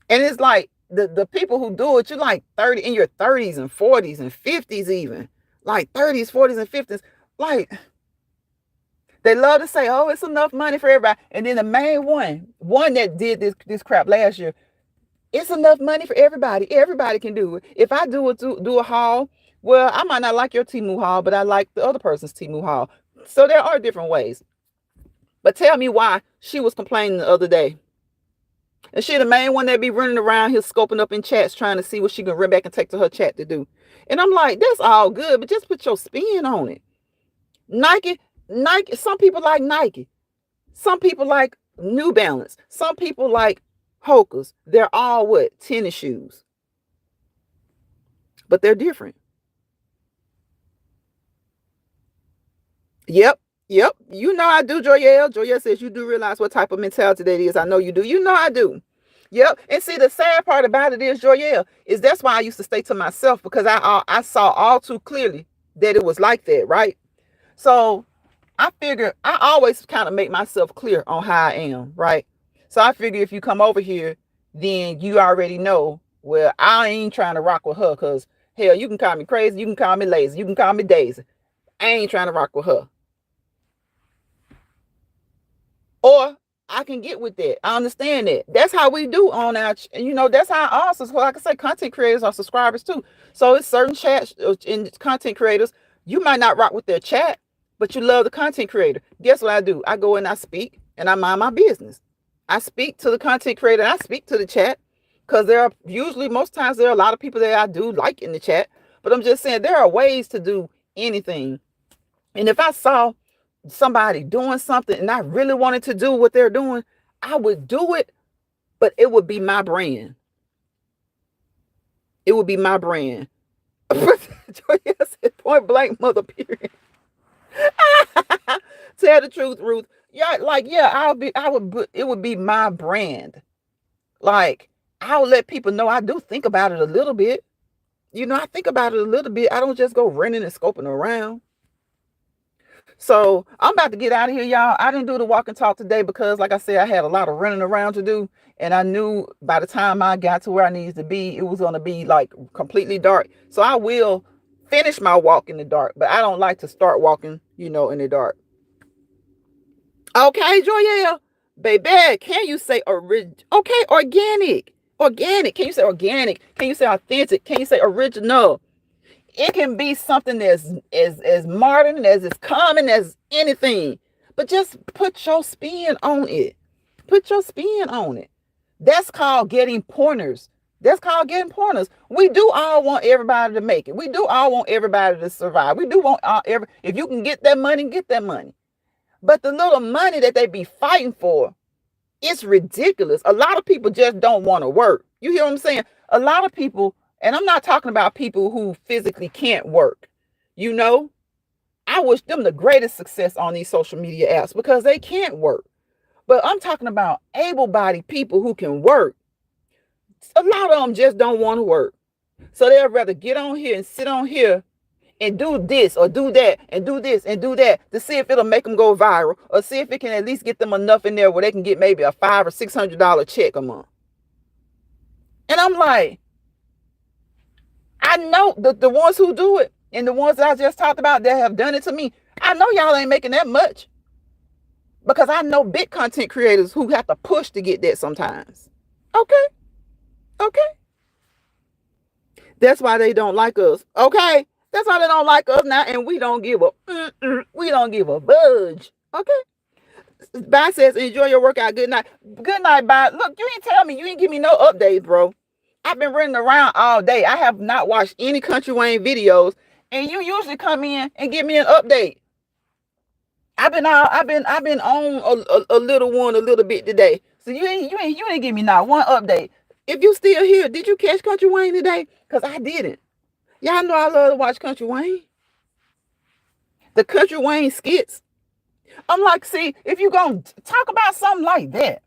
And it's like the people who do it, you're like 30 in your 30s and 40s and 50s even. Like 30s, 40s, and 50s. Like, they love to say, oh, it's enough money for everybody. And then the main one that did this crap last year, it's enough money for everybody. Everybody can do it. If I do a haul, well, I might not like your Temu haul, but I like the other person's Temu haul. So there are different ways. But tell me why she was complaining the other day. And she the main one that be running around here scoping up in chats trying to see what she can run back and take to her chat to do. And I'm like, that's all good, but just put your spin on it. Nike, some people like Nike. Some people like New Balance. Some people like Hoka's. They're all what? Tennis shoes. But they're different. Yep. You know I do, Joyelle. Joyelle says you do realize what type of mentality that is. I know you do. You know I do. Yep. And see, the sad part about it is, Joyelle, is that's why I used to stay to myself, because I saw all too clearly that it was like that, right? So I figure I always kind of make myself clear on how I am, right? So I figure if you come over here, then you already know, well, I ain't trying to rock with her because, hell, you can call me crazy. You can call me lazy. You can call me Daisy. I ain't trying to rock with her. Or I can get with that. I understand that. That's how we do on our, that's how also, like I said, content creators are subscribers too. So it's certain chats and content creators, you might not rock with their chat, but you love the content creator. Guess what I do? I go and I speak and I mind my business. I speak to the content creator and I speak to the chat because most times there are a lot of people that I do like in the chat, but I'm just saying there are ways to do anything. And if I saw somebody doing something and I really wanted to do what they're doing, I would do it, but it would be my brand. It would be my brand. Point blank, mother, period. Tell the truth, Ruth. Yeah, it would be my brand. Like, I would let people know I do think about it a little bit. I think about it a little bit. I don't just go running and scoping around. So I'm about to get out of here, y'all. I didn't do the walk and talk today because, like I said, I had a lot of running around to do. And I knew by the time I got to where I needed to be, it was going to be like completely dark. So I will finish my walk in the dark, but I don't like to start walking, in the dark. Okay, Joyelle, baby, can you say okay, organic? Organic. Can you say organic? Can you say authentic? Can you say original? It can be something that's as modern, as common as anything. But just put your spin on it. Put your spin on it. That's called getting pointers. We do all want everybody to make it. We do all want everybody to survive. We do want if you can get that money, get that money. But the little money that they be fighting for, it's ridiculous. A lot of people just don't want to work. You hear what I'm saying? A lot of people, and I'm not talking about people who physically can't work. I wish them the greatest success on these social media apps because they can't work. But I'm talking about able-bodied people who can work. A lot of them just don't want to work. So they'd rather get on here and sit on here and do this or do that and do this and do that to see if it'll make them go viral or see if it can at least get them enough in there where they can get maybe a $500 or $600 check a month. And I'm like, I know the ones who do it and the ones that I just talked about that have done it to me, I know y'all ain't making that much because I know big content creators who have to push to get that sometimes. Okay. That's why they don't like us. Okay. That's why they don't like us now, and we don't give a budge. Okay. Bye says, enjoy your workout. Good night. Good night, bye. Look, you ain't tell me. You ain't give me no updates, bro. I've been running around all day. I have not watched any Country Wayne videos, and you usually come in and give me an update. I've been on a little bit today. So you ain't give me not one update. If you still here, did you catch Country Wayne today? Because I didn't. Y'all know I love to watch Country Wayne. The Country Wayne skits. I'm like, see, if you gonna talk about something like that,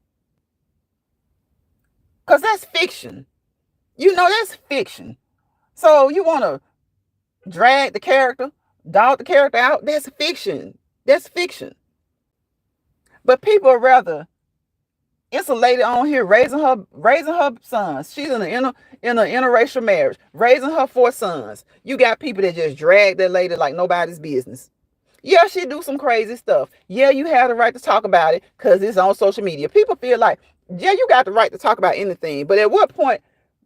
because that's fiction. That's fiction. So you want to drag the character, dog the character out? That's fiction. But people are rather. It's a lady on here raising her sons. She's in an interracial marriage, raising her 4 sons. You got people that just drag that lady like nobody's business. Yeah, she do some crazy stuff. Yeah, you have the right to talk about it because it's on social media. People feel like, yeah, you got the right to talk about anything. But at what point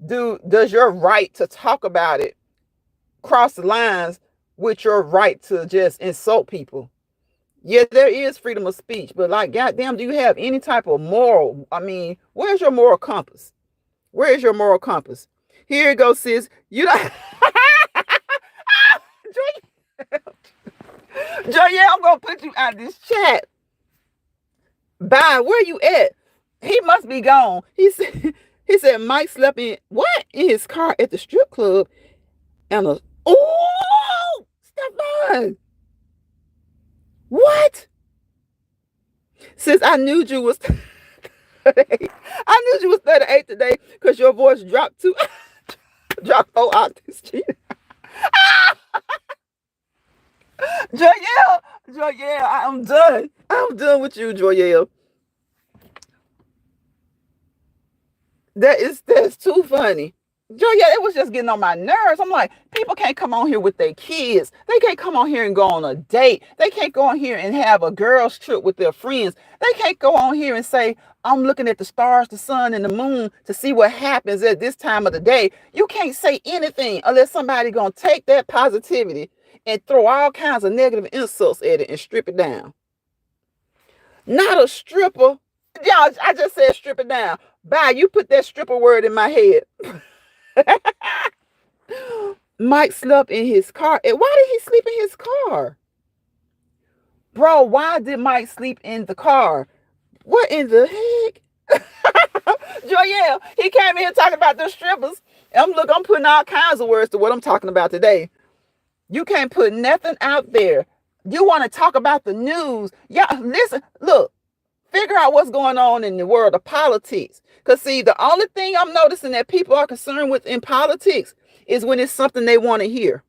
does your right to talk about it cross the lines with your right to just insult people? Yeah, there is freedom of speech, but like, goddamn, do you have any type of moral? I mean, where's your moral compass? Here it goes, sis. You don't. Joyelle, I'm gonna put you out of this chat. Bye. Where you at? He must be gone. He said Mike slept in his car at the strip club, and Stefan. What? Since I knew you was 38. I knew you was 38 today because your voice dropped 4 octaves. Joyelle, I'm done. I'm done with you, Joyelle. That's too funny. Yeah, it was just getting on my nerves. I'm like, people can't come on here with their kids. They can't come on here and go on a date. They can't go on here and have a girls trip with their friends. They can't go on here and say, I'm looking at the stars, the sun, and the moon to see what happens at this time of the day. You can't say anything unless somebody gonna take that positivity and throw all kinds of negative insults at it and strip it down. Not a stripper. Yeah, I just said strip it down. Bye, you put that stripper word in my head. Mike slept in his car. And why did he sleep in his car? Bro, why did Mike sleep in the car? What in the heck? Joyelle, he came here talking about the strippers. I'm putting all kinds of words to what I'm talking about today. You can't put nothing out there. You want to talk about the news. Yeah, listen, look, figure out what's going on in the world of politics. Because see, the only thing I'm noticing that people are concerned with in politics is when it's something they want to hear.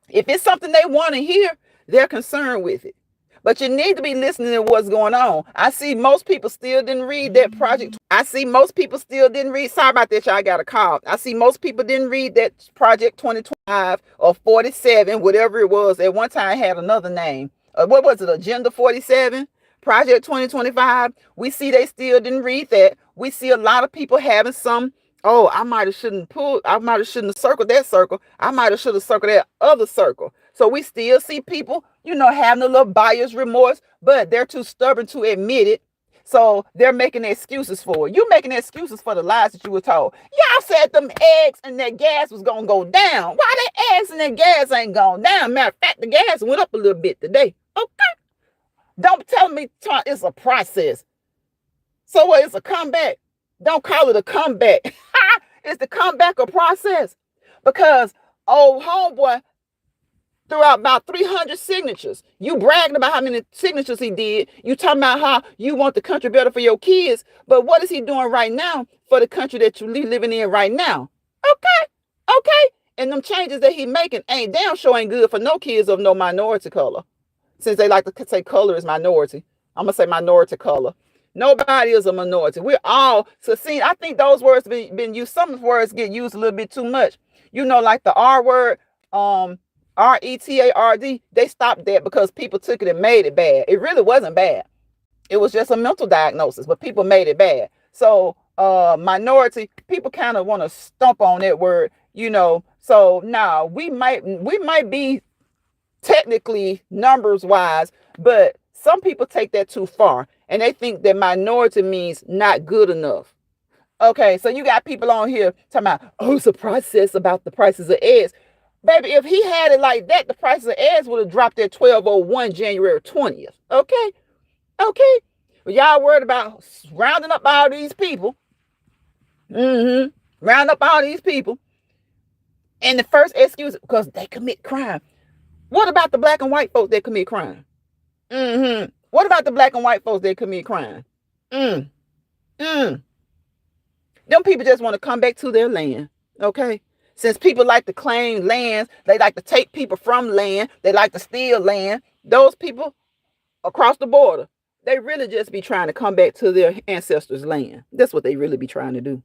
If it's something they want to hear, they're concerned with it. But you need to be listening to what's going on. I see most people still didn't read that project. Sorry about that, y'all, I got a call. I see most people didn't read that Project 2025 or 47, whatever it was. At one time, it had another name. What was it? Agenda 47? Project 2025. We see they still didn't read that. We see a lot of people having some, oh, I might have shouldn't have circled that circle. I might have should have circled that other circle. So we still see people, having a little buyer's remorse, but they're too stubborn to admit it. So they're making excuses for it. You're making excuses for the lies that you were told. Y'all said them eggs and that gas was going to go down. Why the eggs and that gas ain't gone down? Matter of fact, the gas went up a little bit today. Okay. Don't tell me it's a process. So what? It's a comeback. Don't call it a comeback. It's the comeback or process. Because old homeboy threw out about 300 signatures. You bragging about how many signatures he did. You talking about how you want the country better for your kids. But what is he doing right now for the country that you living in right now? Okay. And them changes that he making ain't damn sure ain't good for no kids of no minority color. Since they like to say color is minority, I'm going to say minority color. Nobody is a minority. We're all, so see, I think those words been used. Some words get used a little bit too much. Like the R word, RETARD, they stopped that because people took it and made it bad. It really wasn't bad. It was just a mental diagnosis, but people made it bad. So minority, people kind of want to stomp on that word, So now we might be technically numbers wise, but some people take that too far and they think that minority means not good enough. Okay, so you got people on here talking about, oh, it's a process about the prices of eggs. Baby, if he had it like that, the prices of eggs would have dropped at 12/01 January 20th. Okay. Well, y'all worried about rounding up all these people. Round up all these people. And the first excuse, because they commit crime. What about the black and white folks that commit crime? What about the black and white folks that commit crime? Them people just want to come back to their land. Okay. Since people like to claim lands, they like to take people from land, they like to steal land. Those people across the border, they really just be trying to come back to their ancestors' land. That's what they really be trying to do.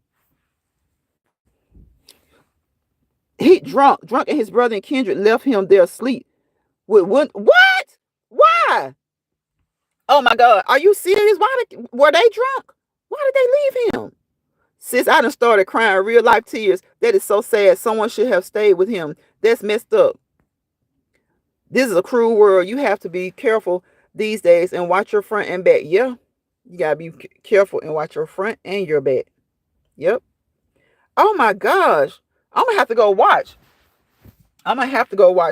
He drunk and his brother and kindred left him there asleep. What? Why? Oh my God, are you serious? Were they drunk? Why did they leave him? Sis, I done started crying real life tears. That is so sad. Someone should have stayed with him. That's messed up. This is a cruel world. You have to be careful these days and watch your front and back. Yeah, you gotta be careful and watch your front and your back. Yep. Oh my gosh, I'm gonna have to go watch.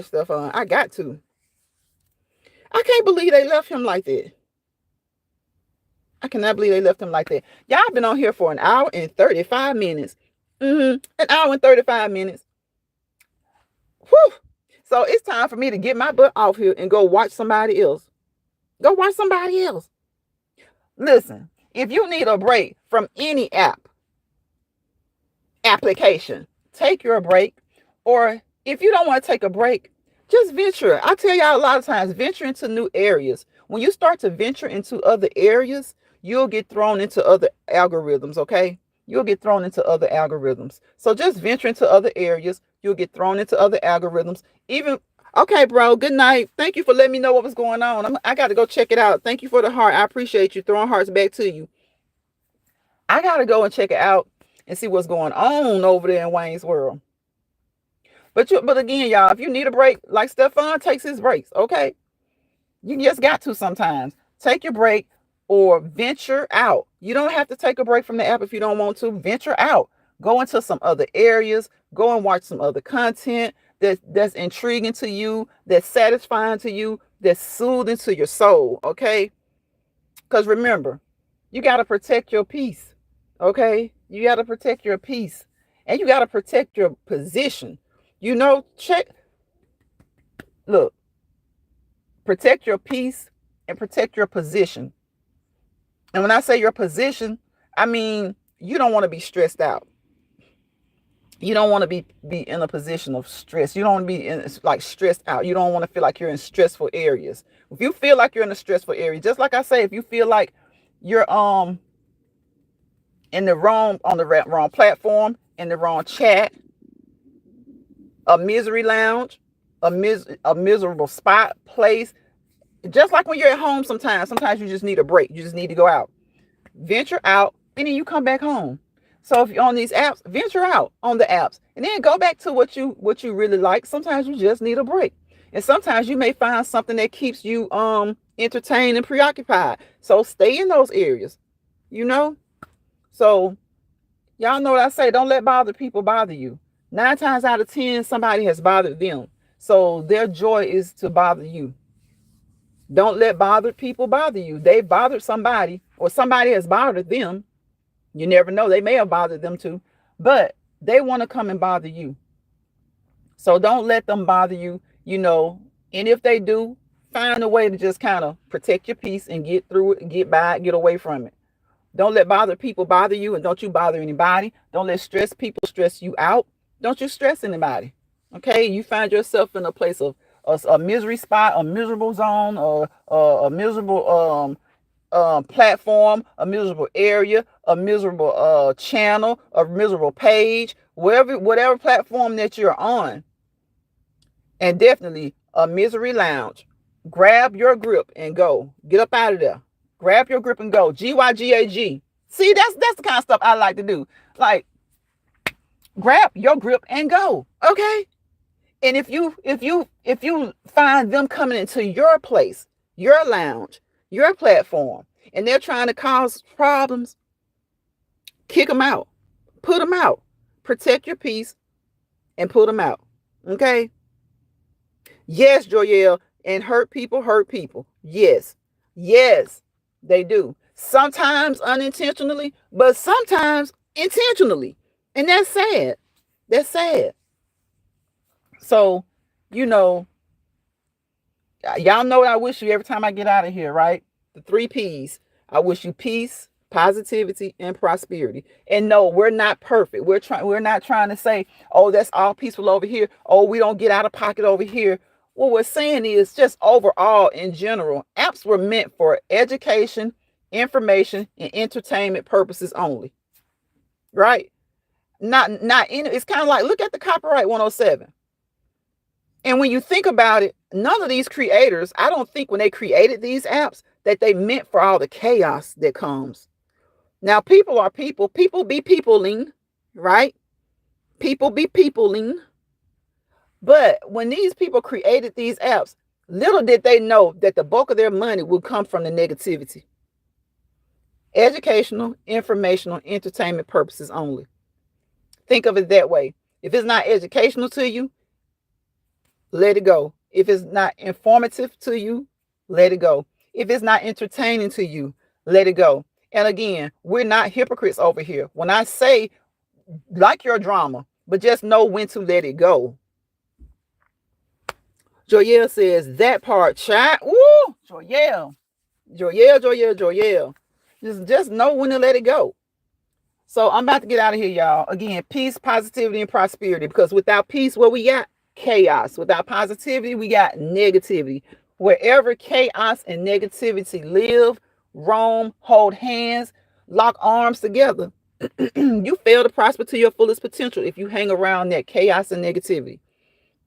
Stuff on. I got to. I can't believe they left him like that. I cannot believe they left him like that. Y'all been on here for an hour and 35 minutes. An hour and 35 minutes. Whew. So it's time for me to get my butt off here and go watch somebody else. Listen, if you need a break from any application, take your break. Or if you don't want to take a break, just venture. I tell y'all a lot of times, venture into new areas. When you start to venture into other areas, you'll get thrown into other algorithms, okay? you'll get thrown into other algorithms. So just venture into other areas. You'll get thrown into other algorithms. Even, okay, bro, good night. Thank you for letting me know what was going on. I got to go check it out. Thank you for the heart. I appreciate you throwing hearts back to you. I got to go and check it out and see what's going on over there in Wayne's World. But again, y'all, if you need a break, like Stefan takes his breaks, okay? You just got to sometimes. Take your break or venture out. You don't have to take a break from the app if you don't want to. Venture out. Go into some other areas. Go and watch some other content that's intriguing to you, that's satisfying to you, that's soothing to your soul, okay? Because remember, you got to protect your peace, okay? You got to protect your peace. And you got to protect your position. You know, look, protect your peace and protect your position. And when I say your position, I mean, you don't want to be stressed out. You don't want to be in a position of stress. You don't want to be like stressed out. You don't want to feel like you're in stressful areas. If you feel like you're in a stressful area, just like I say, if you feel like you're in the wrong platform, in the wrong chat, a misery lounge, a miserable spot, place. Just like when you're at home sometimes you just need a break. You just need to go out. Venture out, and then you come back home. So if you're on these apps, venture out on the apps, and then go back to what you really like. Sometimes you just need a break. And sometimes you may find something that keeps you entertained and preoccupied. So stay in those areas, you know? So y'all know what I say, don't let bothered people bother you. 9 times out of 10, somebody has bothered them. So their joy is to bother you. Don't let bothered people bother you. They've bothered somebody, or somebody has bothered them. You never know. They may have bothered them too, but they want to come and bother you. So don't let them bother you, you know. And if they do, find a way to just kind of protect your peace and get through it and get by it, get away from it. Don't let bothered people bother you, and don't you bother anybody. Don't let stressed people stress you out. Don't you stress anybody. Okay, you find yourself in a place of a misery spot, a miserable zone, or a miserable platform, a miserable area, a miserable channel, a miserable page, whatever platform that you're on, and definitely a misery lounge. Grab your grip and go. Get up out of there. Grab your grip and go. GYGAG. See, that's the kind of stuff I like to do. Like, grab your grip and go. Okay. And if you find them coming into your place, your lounge, your platform, and they're trying to cause problems, kick them out. Put them out. Protect your peace and put them out. Okay. Yes, Joyelle, and hurt people. Yes. Yes, they do. Sometimes unintentionally, but sometimes intentionally. And that's sad. That's sad. So, you know, y'all know what I wish you every time I get out of here, right? The 3 P's. I wish you peace, positivity, and prosperity. And no, we're not perfect. We're not trying to say, oh, that's all peaceful over here. Oh, we don't get out of pocket over here. What we're saying is just overall, in general, apps were meant for education, information, and entertainment purposes only. Right? Not it's kind of like, look at the copyright 107. And when you think about it, none of these creators, I don't think when they created these apps that they meant for all the chaos that comes. Now, people are people. People be peopling, right? People be peopling. But when these people created these apps, little did they know that the bulk of their money would come from the negativity. Educational, informational, entertainment purposes only. Think of it that way. If it's not educational to you, let it go. If it's not informative to you, let it go. If it's not entertaining to you, let it go. And again, we're not hypocrites over here. When I say like your drama, but just know when to let it go. Joyelle says that part, chat. Woo! Joyelle. Just know when to let it go. So I'm about to get out of here, y'all. Again, peace, positivity, and prosperity. Because without peace, what we got? Chaos. Without positivity, we got negativity. Wherever chaos and negativity live, roam, hold hands, lock arms together, You fail to prosper to your fullest potential if you hang around that chaos and negativity.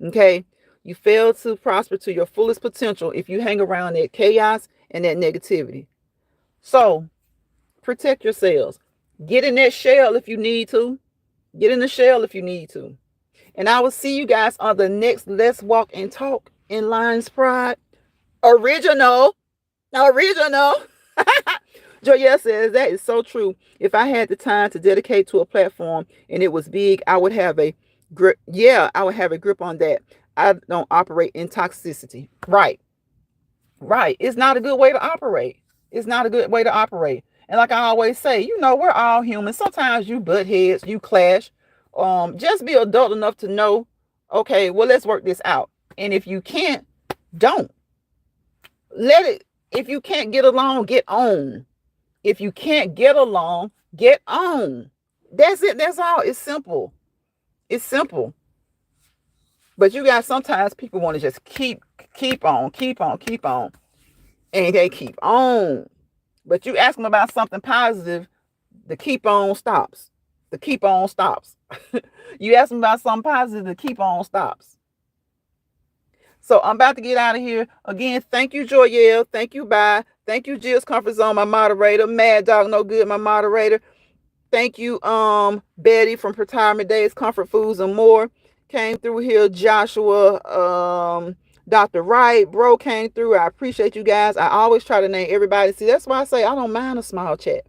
Okay? You fail to prosper to your fullest potential if you hang around that chaos and that negativity. So, protect yourselves. Get in that shell if you need to. Get in the shell if you need to. And I will see you guys on the next Let's Walk and Talk in Lions Pride. Original. Joyelle says that is so true. If I had the time to dedicate to a platform and it was big, I would have a grip. Yeah, I would have a grip on that. I don't operate in toxicity. Right. It's not a good way to operate. It's not a good way to operate. And like I always say, we're all human. Sometimes you butt heads, you clash. Just be adult enough to know, okay, well, let's work this out. And if you can't, don't. Let it. If you can't get along, get on. If you can't get along, get on. That's it. That's all. It's simple. But you guys, sometimes people want to just keep on. And they keep on. But you ask them about something positive, the keep on stops. You ask them about something positive, the keep on stops. So I'm about to get out of here. Again, thank you, Joyelle. Thank you, Bye. Thank you, Jill's Comfort Zone, my moderator. Mad Dog No Good, my moderator. Thank you, Betty from Retirement Days, Comfort Foods and More. Came through here. Joshua, Dr. Wright, bro came through. I appreciate you guys. I always try to name everybody. See, that's why I say I don't mind a small chat.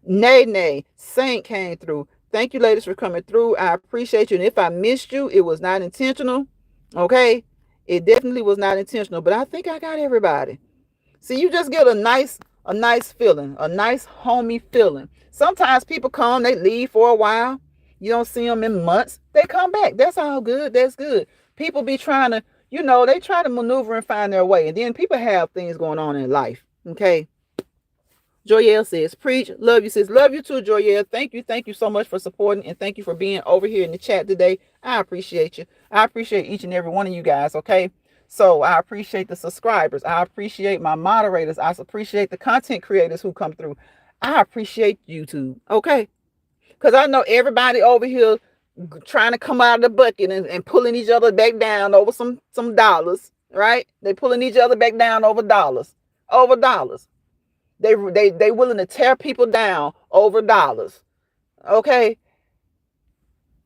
Nay, Saint came through. Thank you, ladies, for coming through. I appreciate you. And if I missed you, it was not intentional. Okay? It definitely was not intentional, but I think I got everybody. See, you just get a nice feeling, a nice homey feeling. Sometimes people come, they leave for a while. You don't see them in months. They come back. That's all good. That's good. People be trying to, they try to maneuver and find their way. And then people have things going on in life. Okay? Joyelle says, preach. Love you, sis. Love you too, Joyelle. Thank you so much for supporting, and thank you for being over here in the chat today. I appreciate you. I appreciate each and every one of you guys, okay? So I appreciate the subscribers. I appreciate my moderators. I appreciate the content creators who come through. I appreciate YouTube, okay? Because I know everybody over here trying to come out of the bucket and pulling each other back down over some dollars, right? They pulling each other back down over dollars. They willing to tear people down over dollars. Okay?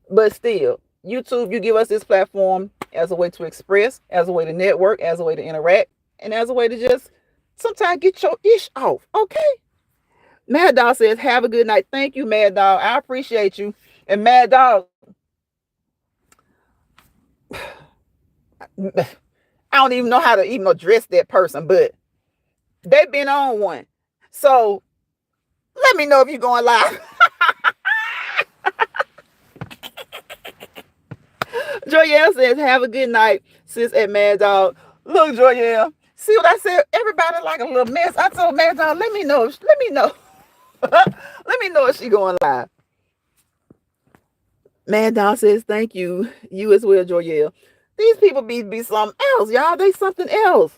But still, YouTube, you give us this platform as a way to express, as a way to network, as a way to interact, and as a way to just sometimes get your ish off. Okay? Mad Dog says, have a good night. Thank you, Mad Dog. I appreciate you. And Mad Dog, I don't even know how to even address that person, but they've been on one. So let me know if you're going live. Joyelle says, have a good night, sis at Mad Dog. Look, Joyelle, see what I said? Everybody like a little mess. I told Mad Dog, let me know. Let me know if she going live. Mad Dog says, thank you. You as well, Joyelle. These people be something else, y'all. They something else.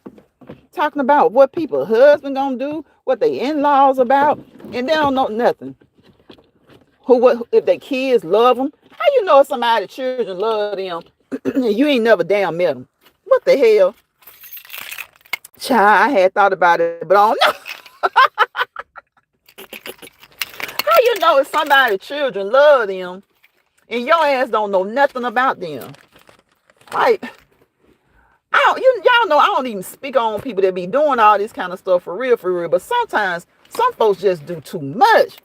Talking about what people husband gonna do, what they in-laws about, and they don't know nothing. What if their kids love them? How you know if somebody's children love them and you ain't never damn met them? What the hell? Child, I had thought about it, but I don't know. How you know if somebody's children love them and your ass don't know nothing about them? Like, y'all know I don't even speak on people that be doing all this kind of stuff for real, but sometimes some folks just do too much.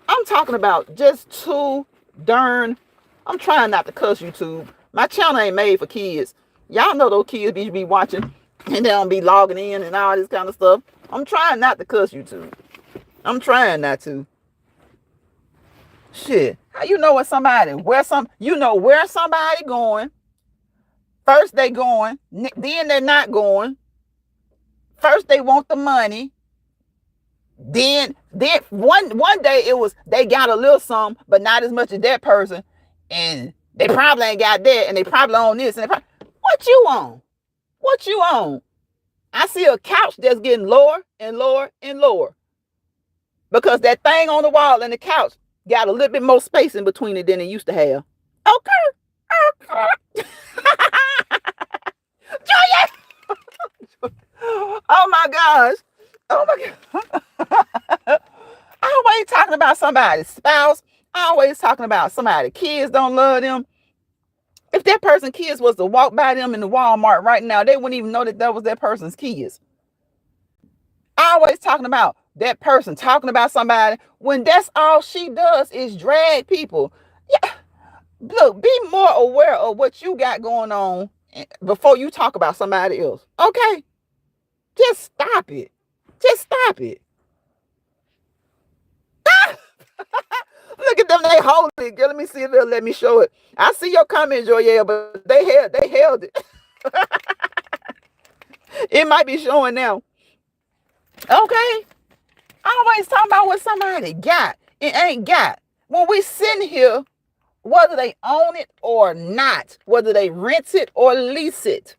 I'm talking about just too darn. I'm trying not to cuss YouTube. My channel ain't made for kids. Y'all know those kids be watching and they don't be logging in and all this kind of stuff. I'm trying not to cuss YouTube. I'm trying not to. Shit. How you know where somebody going? First they going, then they're not going. First they want the money. Then one day it was they got a little something, but not as much as that person, and they probably ain't got that, and they probably on this, and what you on? What you on? I see a couch that's getting lower and lower and lower because that thing on the wall and the couch Got a little bit more space in between it than it used to have. Okay. Okay. Oh my gosh. Oh my God. Always talking about somebody's spouse. Always talking about somebody's kids don't love them. If that person's kids was to walk by them in the Walmart right now, they wouldn't even know that that was that person's kids. Always talking about that person talking about somebody when that's all she does is drag people. Yeah, look, be more aware of what you got going on before you talk about somebody else. Okay? Just stop it. Just stop it. Look at them, they hold it. Girl, let me see if they'll let me show it. I see your comment, Joyelle, but they held it. It might be showing now. Okay? Always talking about what somebody got. It ain't got. When we sitting here, whether they own it or not, whether they rent it or lease it,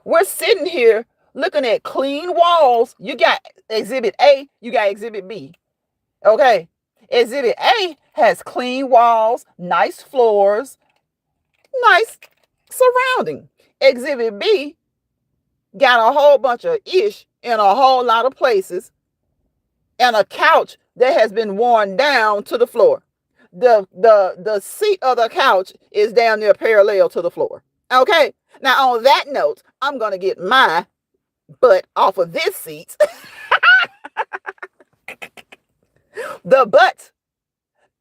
we're sitting here looking at clean walls. You got exhibit A, you got exhibit B. Okay? Exhibit A has clean walls, nice floors, nice surrounding. Exhibit B got a whole bunch of ish in a whole lot of places, and a couch that has been worn down to the floor. The seat of the couch is down there parallel to the floor. Okay. Now on that note, I'm gonna get my butt off of this seat. The butt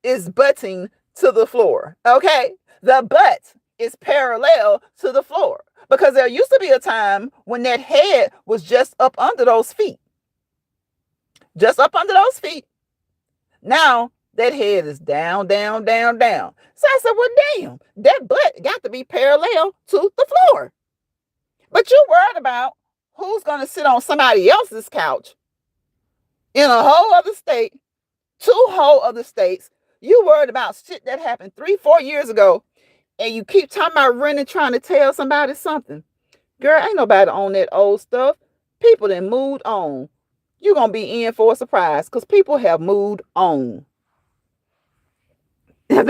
is butting to the floor. Okay. The butt is parallel to the floor because there used to be a time when that head was just up under those feet. Just up under those feet. Now that head is down, down, down, down. So I said, well, damn, that butt got to be parallel to the floor. But you worried about who's going to sit on somebody else's couch in a whole other state, 2 whole other states. You worried about shit that happened 3-4 years ago, and you keep talking about running, trying to tell somebody something. Girl, ain't nobody on that old stuff. People that moved on. You're going to be in for a surprise because people have moved on. Man,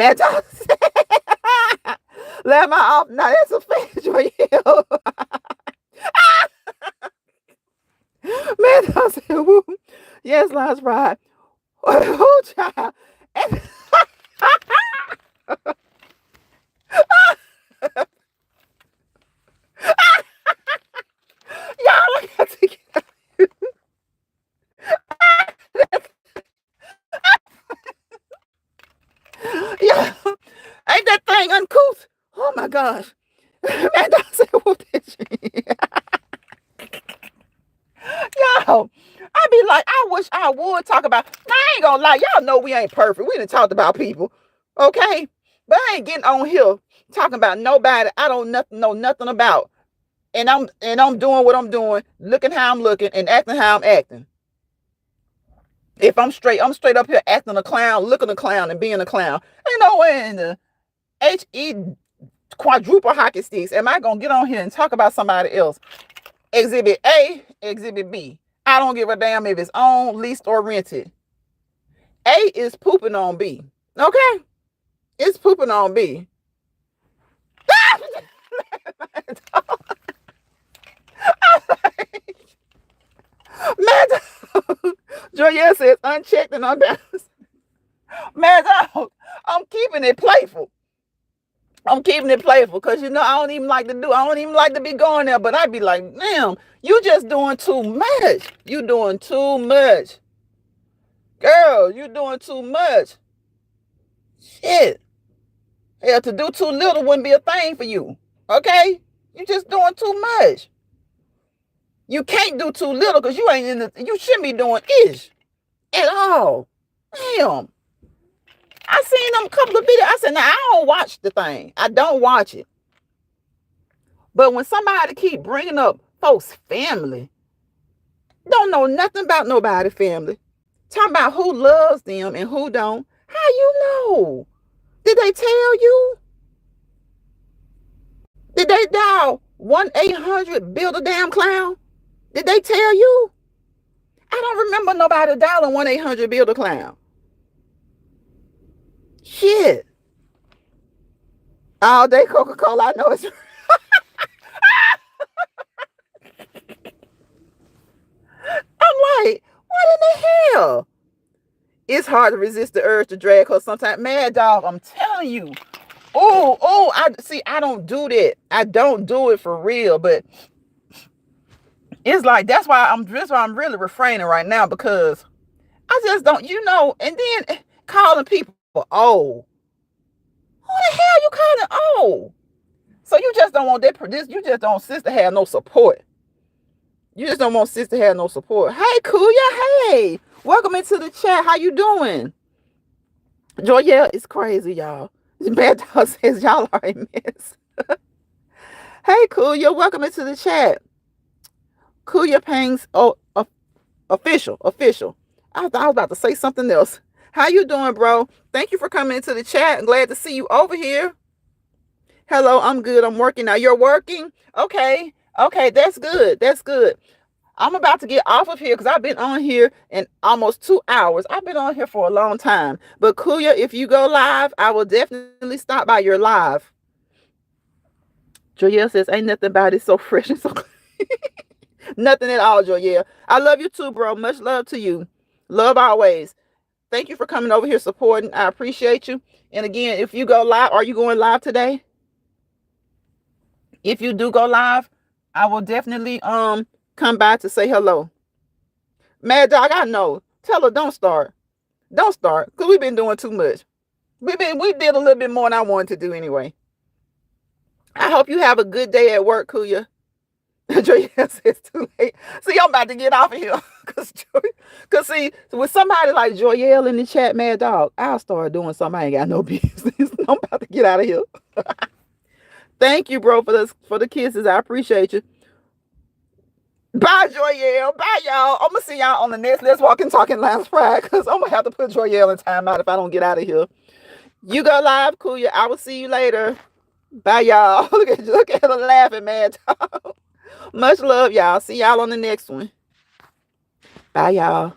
let my off. Now that's a fan for you. Man, I said, woo. Yes, Lance Pride. Oh, child. Y'all got to get. Yeah, ain't that thing uncouth? Oh my gosh. Man, I said, what did you? Yo, I be like, I wish I would talk about. Now, I ain't gonna lie, y'all know we ain't perfect. We done talked about people, okay? But I ain't getting on here talking about nobody I don't know nothing about, and I'm doing what I'm doing, looking how I'm looking, and acting how I'm acting. If I'm straight up here acting a clown, looking a clown, and being a clown. Ain't no way in the HE quadruple hockey sticks am I gonna get on here and talk about somebody else. Exhibit A, Exhibit B. I don't give a damn if it's owned, leased, or rented. A is pooping on B. Okay? It's pooping on B. Man, Joyelle says unchecked and unbalanced. Man, I'm keeping it playful. I'm keeping it playful because I don't even like to be going there, but I'd be like, damn, you just doing too much. You doing too much. Girl, you doing too much. Shit. Hell, to do too little wouldn't be a thing for you. Okay? You just doing too much. You can't do too little because you shouldn't be doing ish at all. Damn. I seen them couple of videos. I said, now I don't watch the thing. I don't watch it. But when somebody keep bringing up folks' family, don't know nothing about nobody's family, talking about who loves them and who don't, how you know? Did they tell you? Did they dial 1-800 build a damn clown? Did they tell you? I don't remember nobody dialing 1-800 build a clown. Shit. All day Coca-Cola. I know it's. I'm like, what in the hell? It's hard to resist the urge to drag because sometimes, Mad Dog, I'm telling you. I see. I don't do that. I don't do it for real. But it's like that's why I'm really refraining right now because I just don't, and then calling people old. Who the hell you calling old? So you just don't want that. You just don't sis to have no support. You just don't want sis to have no support. Hey, Kuya. Hey, welcome into the chat. How you doing? Joya, it's crazy, y'all. Bad Dog says y'all are a mess. Hey, Kuya, welcome into the chat. Kuya Pangs, official. I thought I was about to say something else. How you doing, bro? Thank you for coming into the chat. I'm glad to see you over here. Hello, I'm good. I'm working now. You're working? Okay, that's good. I'm about to get off of here because I've been on here in almost 2 hours. I've been on here for a long time. But Kuya, if you go live, I will definitely stop by your live. Joyelle says, ain't nothing about it so fresh and so clean. Nothing at all, Joyelle. I love you too, bro. Much love to you. Love always. Thank you for coming over here supporting. I appreciate you. And again, if you go live, are you going live today? If you do go live, I will definitely come by to say hello. Mad Dog, I know. Tell her don't start. Don't start. Because we've been doing too much. We did a little bit more than I wanted to do anyway. I hope you have a good day at work, Kuya. Joyelle says it's too late. See, I'm about to get off of here. Cause see, with somebody like Joyelle in the chat, Mad Dog, I'll start doing something I ain't got no business. I'm about to get out of here. Thank you, bro, for the kisses. I appreciate you. Bye, Joyelle. Bye, y'all. I'm gonna see y'all on the next Let's Walk and Talking last Friday, because I'm gonna have to put Joyelle in timeout if I don't get out of here. You go live, Kuya. I will see you later. Bye, y'all. Look at her laughing, Mad Dog. Much love, y'all. See y'all on the next one. Bye, y'all.